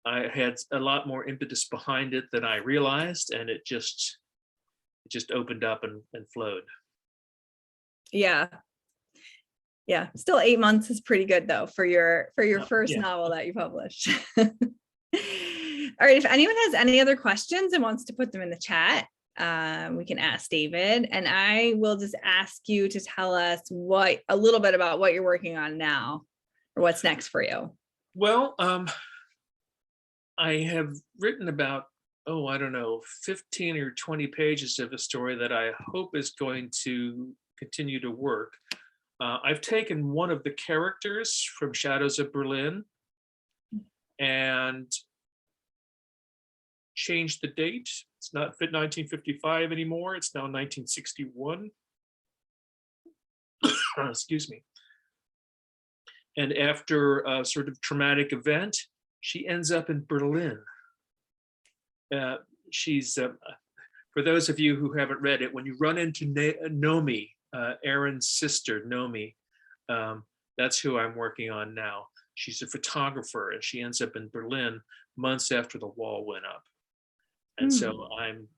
I had a lot more impetus behind it than I realized, and it just opened up and flowed. Yeah. Still 8 months is pretty good though for your first novel that you published. All right. If anyone has any other questions and wants to put them in the chat, we can ask David, and I will just ask you to tell us a little bit about what you're working on now, or what's next for you. Well, I have written about, I don't know, 15 or 20 pages of a story that I hope is going to continue to work. I've taken one of the characters from Shadows of Berlin and changed the date. It's not 1955 anymore. It's now 1961. Excuse me. And after a sort of traumatic event, she ends up in Berlin. She's, for those of you who haven't read it, when you run into Nomi, Aaron's sister, Nomi, that's who I'm working on now. She's a photographer, and she ends up in Berlin months after the wall went up. And so I'm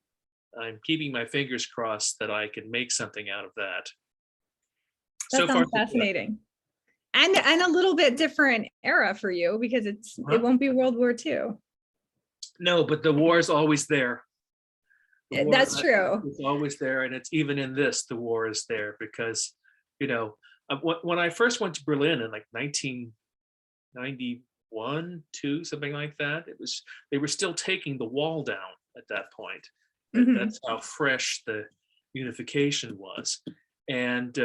keeping my fingers crossed that I can make something out of that. That sounds fascinating. And a little bit different era for you, because it won't be World War II. No, but the war is always there. That's true. It's always there, and it's even in this, the war is there, because, when I first went to Berlin in like 1991, 2, something like that, they were still taking the wall down at that point. That's how fresh the unification was. And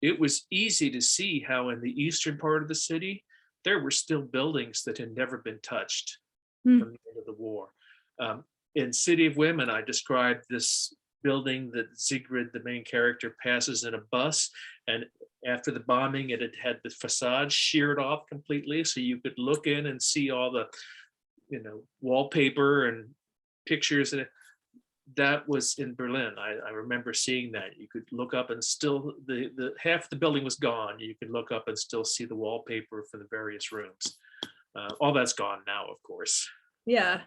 it was easy to see how in the eastern part of the city, there were still buildings that had never been touched from the end of the war. In City of Women, I described this building that Sigrid, the main character, passes in a bus, and after the bombing, it had had the facade sheared off completely, so you could look in and see all the, wallpaper and pictures. And that was in Berlin. I remember seeing that. You could look up and still, the half the building was gone. You could look up and still see the wallpaper for the various rooms. All that's gone now, of course. Yeah.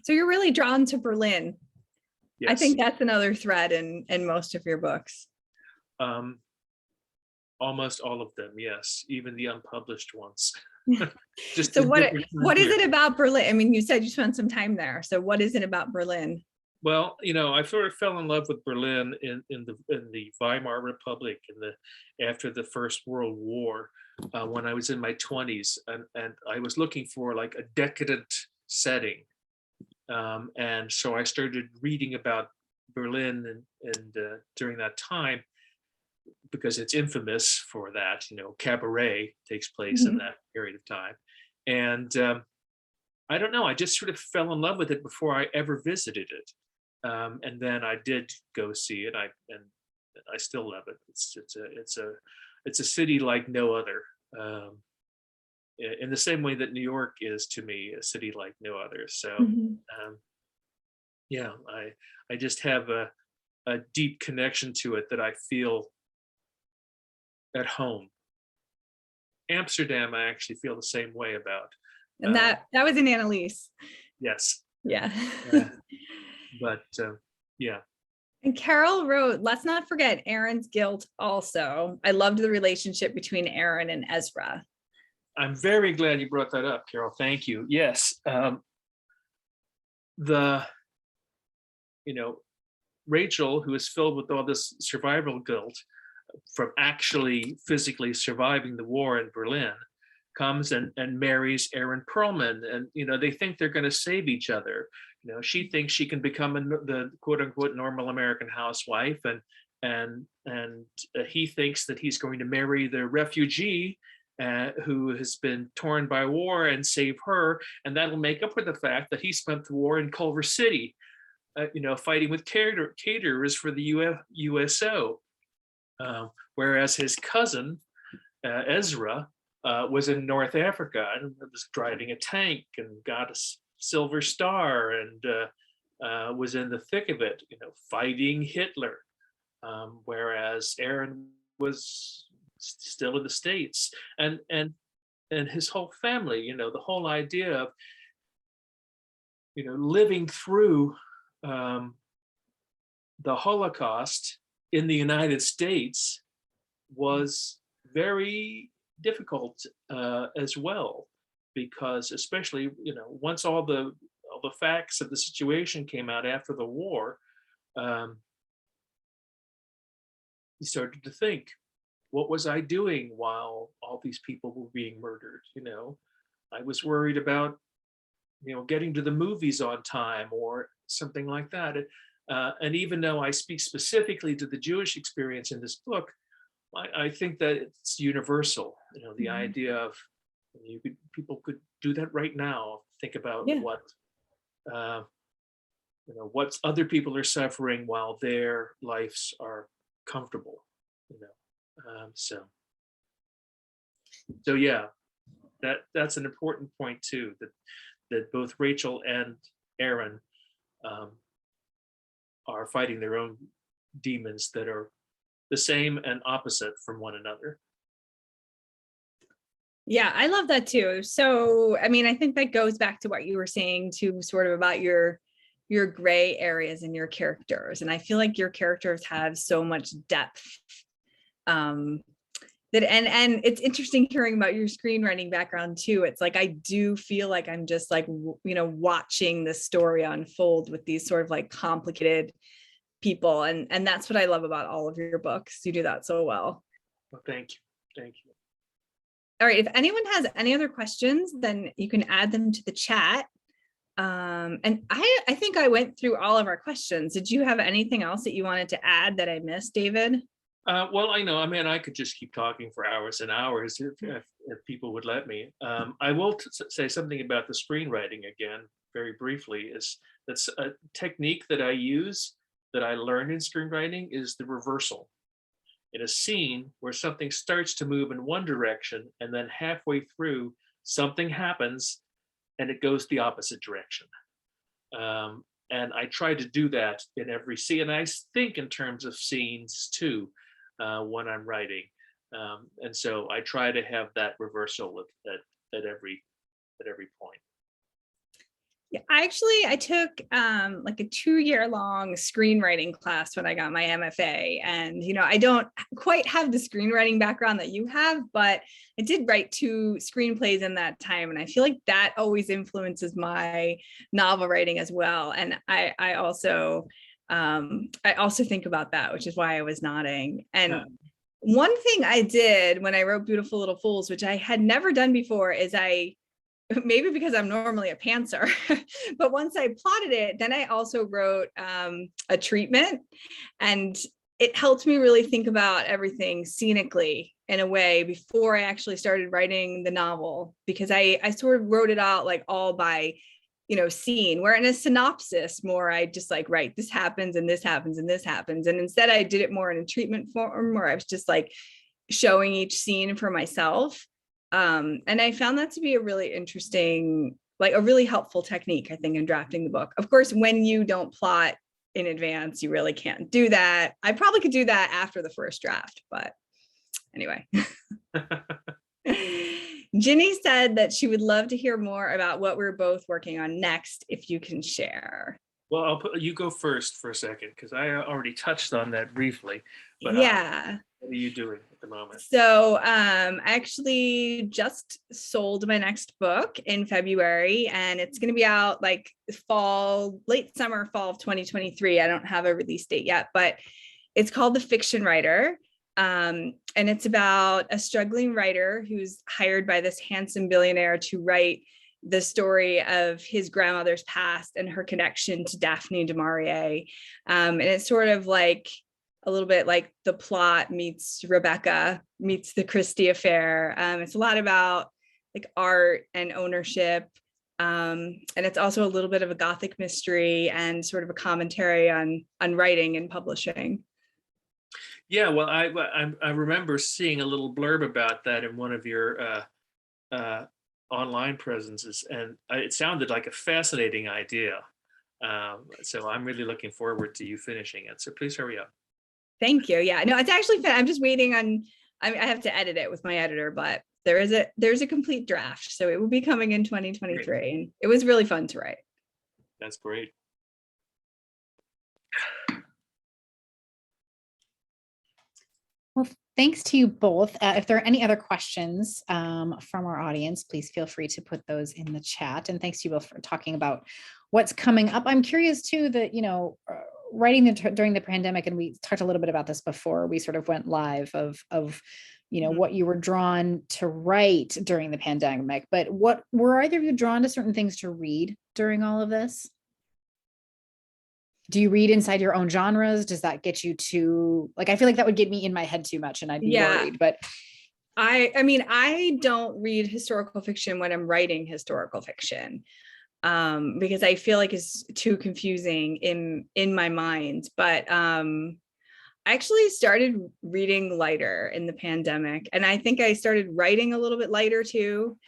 So you're really drawn to Berlin. Yes. I think that's another thread in most of your books. Almost all of them, yes, even the unpublished ones. Just so what is it about Berlin? I mean, you said you spent some time there. So what is it about Berlin? Well, I sort of fell in love with Berlin in the Weimar Republic after the First World War, when I was in my 20s, and I was looking for like a decadent setting. And so I started reading about Berlin and during that time, because it's infamous for that. Cabaret takes place in that period of time. And I don't know, I just sort of fell in love with it before I ever visited it. And then I did go see it. And I still love it. It's a city like no other. In the same way that New York is to me a city like no other. So yeah, I just have a deep connection to it that I feel at home. Amsterdam, I actually feel the same way about. And that was in Annalise. Yes. Yeah. But yeah. And Carol wrote, let's not forget Aaron's guilt also. I loved the relationship between Aaron and Ezra. I'm very glad you brought that up, Carol. Thank you. Yes. Rachel, who is filled with all this survival guilt from actually physically surviving the war in Berlin, comes and marries Aaron Perlman. And, they think they're going to save each other. She thinks she can become the quote unquote normal American housewife. And he thinks that he's going to marry the refugee who has been torn by war and save her. And that'll make up for the fact that he spent the war in Culver City, fighting with caterers for the USO. Whereas his cousin, Ezra, was in North Africa and was driving a tank and got a Silver Star and was in the thick of it, fighting Hitler. Whereas Aaron was still in the States, and his whole family, the whole idea of, living through the Holocaust in the United States was very difficult as well, because especially, once all the facts of the situation came out after the war, he started to think, what was I doing while all these people were being murdered? I was worried about, getting to the movies on time or something like that. And even though I speak specifically to the Jewish experience in this book, I think that it's universal. The idea of people could do that right now. Think about what other people are suffering while their lives are comfortable. So yeah, that's an important point too. That both Rachel and Aaron are fighting their own demons that are the same and opposite from one another. Yeah, I love that too. So, I mean, I think that goes back to what you were saying too, sort of about your gray areas in your characters. And I feel like your characters have so much depth. That and it's interesting hearing about your screenwriting background too. It's like I do feel like I'm just like, watching the story unfold with these sort of like complicated people. And that's what I love about all of your books. You do that so well. Well, thank you. All right. If anyone has any other questions, then you can add them to the chat. And I think I went through all of our questions. Did you have anything else that you wanted to add that I missed, David? Well, I could just keep talking for hours and hours if people would let me. I will say something about the screenwriting again, very briefly. That's a technique that I use, that I learned in screenwriting, is the reversal. in a scene where something starts to move in one direction and then halfway through something happens and it goes the opposite direction. And I try to do that in every scene. And I think in terms of scenes too, when I'm writing. And so I try to have that reversal at every point. Yeah, I took like a 2-year long screenwriting class when I got my MFA. And, I don't quite have the screenwriting background that you have, but I did write 2 screenplays in that time. And I feel like that always influences my novel writing as well. And I also think about that, which is why I was nodding. And one thing I did when I wrote Beautiful Little Fools, which I had never done before, is maybe because I'm normally a pantser, but once I plotted it, then I also wrote a treatment, and it helped me really think about everything scenically in a way before I actually started writing the novel, because I sort of wrote it out like all by, scene, where in a synopsis more, I just like, write, this happens and this happens and this happens. And instead I did it more in a treatment form where I was just like showing each scene for myself. And I found that to be a really interesting, like a really helpful technique, I think, in drafting the book. Of course, when you don't plot in advance, you really can't do that. I probably could do that after the first draft, but anyway. Ginny said that she would love to hear more about what we're both working on next, if you can share. Well, you go first for a second, because I already touched on that briefly. But, yeah. What are you doing at the moment? So I actually just sold my next book in February, and it's going to be out like late summer, fall of 2023. I don't have a release date yet, but it's called The Fiction Writer. And it's about a struggling writer who's hired by this handsome billionaire to write the story of his grandmother's past and her connection to Daphne du Maurier. And it's sort of like a little bit like The Plot meets Rebecca meets the Christie Affair. It's a lot about like art and ownership. And it's also a little bit of a Gothic mystery and sort of a commentary on writing and publishing. Yeah, well, I remember seeing a little blurb about that in one of your online presences, and it sounded like a fascinating idea. So I'm really looking forward to you finishing it. So please hurry up. Thank you. Yeah, no, it's actually, I'm just waiting on, I have to edit it with my editor, but there's a complete draft. So it will be coming in 2023. Great. And it was really fun to write. That's great. Well, thanks to you both. If there are any other questions from our audience, please feel free to put those in the chat. And thanks to you both for talking about what's coming up. I'm curious too that, writing during the pandemic, and we talked a little bit about this before we sort of went live of what you were drawn to write during the pandemic, but what were either of you drawn to certain things to read during all of this? Do you read inside your own genres? Does that get you to, like, I feel like that would get me in my head too much and I'd be worried, but. I mean, I don't read historical fiction when I'm writing historical fiction, because I feel like it's too confusing in my mind. But I actually started reading lighter in the pandemic, and I think I started writing a little bit lighter too.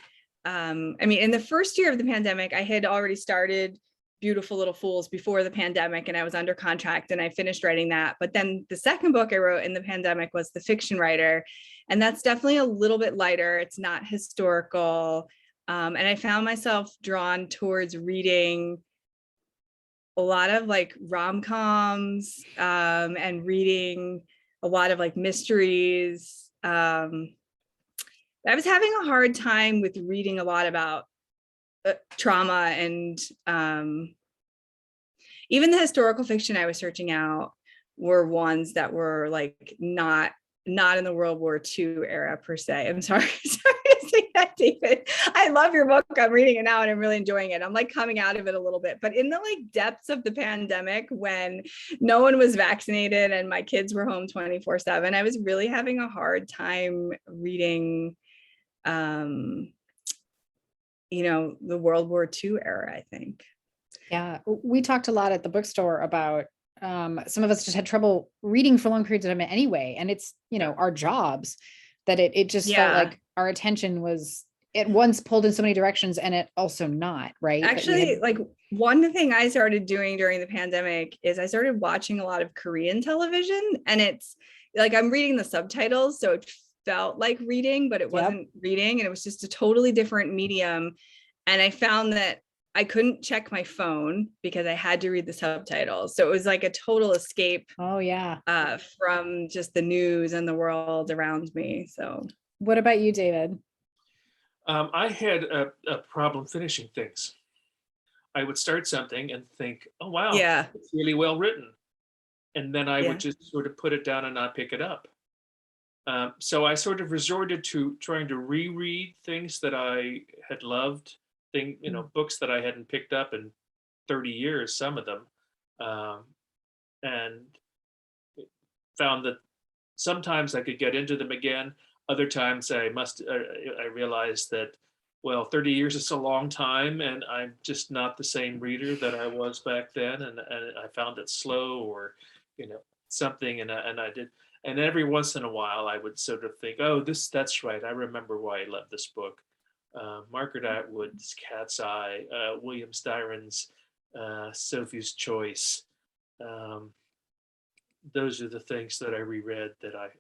I mean, in the first year of the pandemic, I had already started Beautiful Little Fools before the pandemic, and I was under contract and I finished writing that. But then the second book I wrote in the pandemic was The Fiction Writer, and that's definitely a little bit lighter. It's not historical. And I found myself drawn towards reading a lot of like rom-coms, and reading a lot of like mysteries. I was having a hard time with reading a lot about trauma, and even the historical fiction I was searching out were ones that were like not in the World War II era per se. I'm sorry to say that, David. I love your book. I'm reading it now and I'm really enjoying it. I'm like coming out of it a little bit, but in the like depths of the pandemic, when no one was vaccinated and my kids were home 24/7, I was really having a hard time reading the World War II era, I think. Yeah, we talked a lot at the bookstore about some of us just had trouble reading for long periods of time anyway. And it's, our jobs that it just felt like our attention was at once pulled in so many directions and it also not, right? Actually, like one thing I started doing during the pandemic is I started watching a lot of Korean television, and it's like I'm reading the subtitles. So it felt like reading, but it wasn't reading, and it was just a totally different medium. And I found that I couldn't check my phone because I had to read the subtitles. So it was like a total escape. Oh yeah. From just the news and the world around me. So what about you, David? I had a problem finishing things. I would start something and think, oh, wow, it's really well written. And then I would just sort of put it down and not pick it up. So I sort of resorted to trying to reread things that I had loved, books that I hadn't picked up in 30 years, some of them. And found that sometimes I could get into them again. Other times I realized that, well, 30 years is a long time and I'm just not the same reader that I was back then. And I found it slow or, something. And I did. And every once in a while I would sort of think, oh, that's right. I remember why I love this book. Margaret Atwood's Cat's Eye, William Styron's Sophie's Choice. Those are the things that I reread that I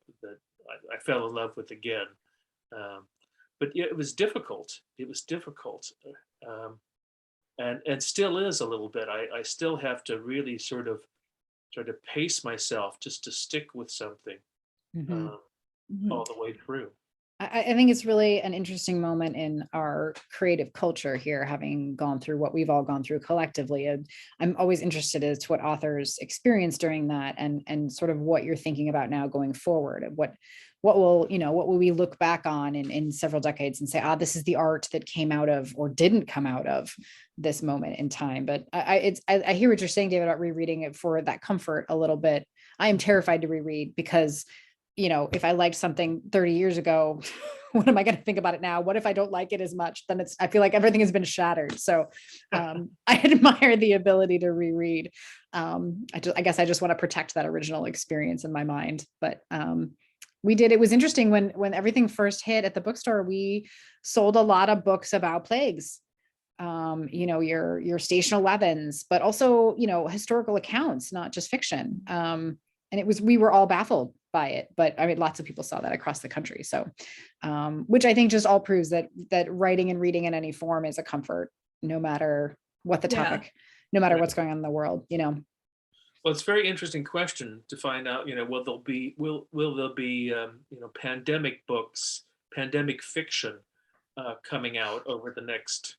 fell in love with again. But yeah, it was difficult. It was difficult. And still is a little bit. I still have to really sort of try to pace myself just to stick with something all the way through. I think it's really an interesting moment in our creative culture here, having gone through what we've all gone through collectively. And I'm always interested as to what authors experience during that and sort of what you're thinking about now going forward. And what will we look back on in several decades and say, this is the art that came out of or didn't come out of this moment in time. But I hear what you're saying, David, about rereading it for that comfort a little bit. I am terrified to reread because if I liked something 30 years ago, what am I going to think about it now? What if I don't like it as much? Then I feel like everything has been shattered. So I admire the ability to reread. I guess I just want to protect that original experience in my mind. But it was interesting when everything first hit at the bookstore, we sold a lot of books about plagues. Your Station 11s, but also, historical accounts, not just fiction. And we were all baffled by it, but I mean, lots of people saw that across the country. So, which I think just all proves that writing and reading in any form is a comfort, no matter what the topic, no matter what's going on in the world, Well, it's a very interesting question to find out, will there be pandemic books, pandemic fiction coming out over the next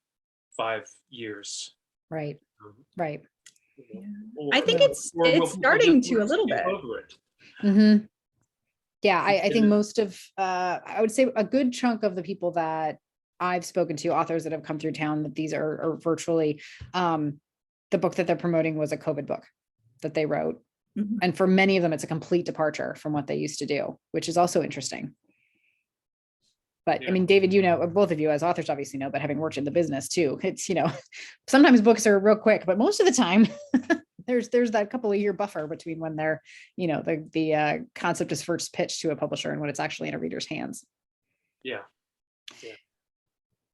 5 years? Right. Right. I think it's starting to a little bit. Over it. Mm-hmm. Yeah, I think most of, I would say a good chunk of the people that I've spoken to, authors that have come through town, that these are virtually, the book that they're promoting was a COVID book that they wrote. Mm-hmm. And for many of them, it's a complete departure from what they used to do, which is also interesting. But I mean, David, both of you as authors obviously know, but having worked in the business too, it's, sometimes books are real quick, but most of the time there's that couple of year buffer between when they're, the concept is first pitched to a publisher and when it's actually in a reader's hands. Yeah.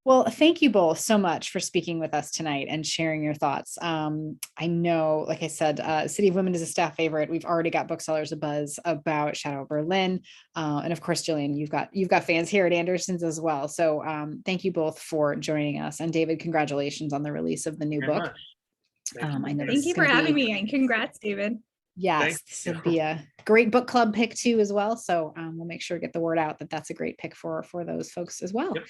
Well, thank you both so much for speaking with us tonight and sharing your thoughts. I know, like I said, City of Women is a staff favorite. We've already got booksellers abuzz about Shadow of Berlin. And of course, Jillian, you've got fans here at Anderson's as well. So thank you both for joining us. And David, congratulations on the release of the new book. Thank you for having me, and congrats, David. Yes, this would be a great book club pick too as well. So we'll make sure to get the word out that that's a great pick for those folks as well. Yep.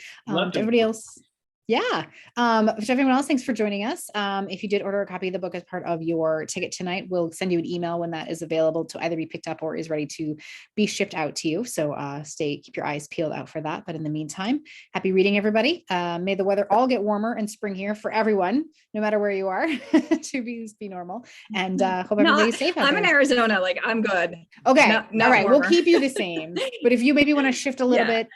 To everybody else. Yeah. To everyone else, thanks for joining us. If you did order a copy of the book as part of your ticket tonight, we'll send you an email when that is available to either be picked up or is ready to be shipped out to you. So keep your eyes peeled out for that. But in the meantime, happy reading, everybody. May the weather all get warmer in spring here for everyone, no matter where you are, to be normal. And hope everybody's safe out I'm there. in Arizona, like I'm good. Okay. All right. Warmer. We'll keep you the same. But if you maybe want to shift a little bit,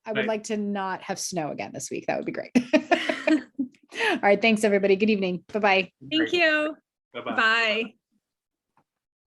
I would like to not have snow again this week. That would be great. All right. Thanks, everybody. Good evening. Bye-bye. Thank you. Bye-bye. Bye.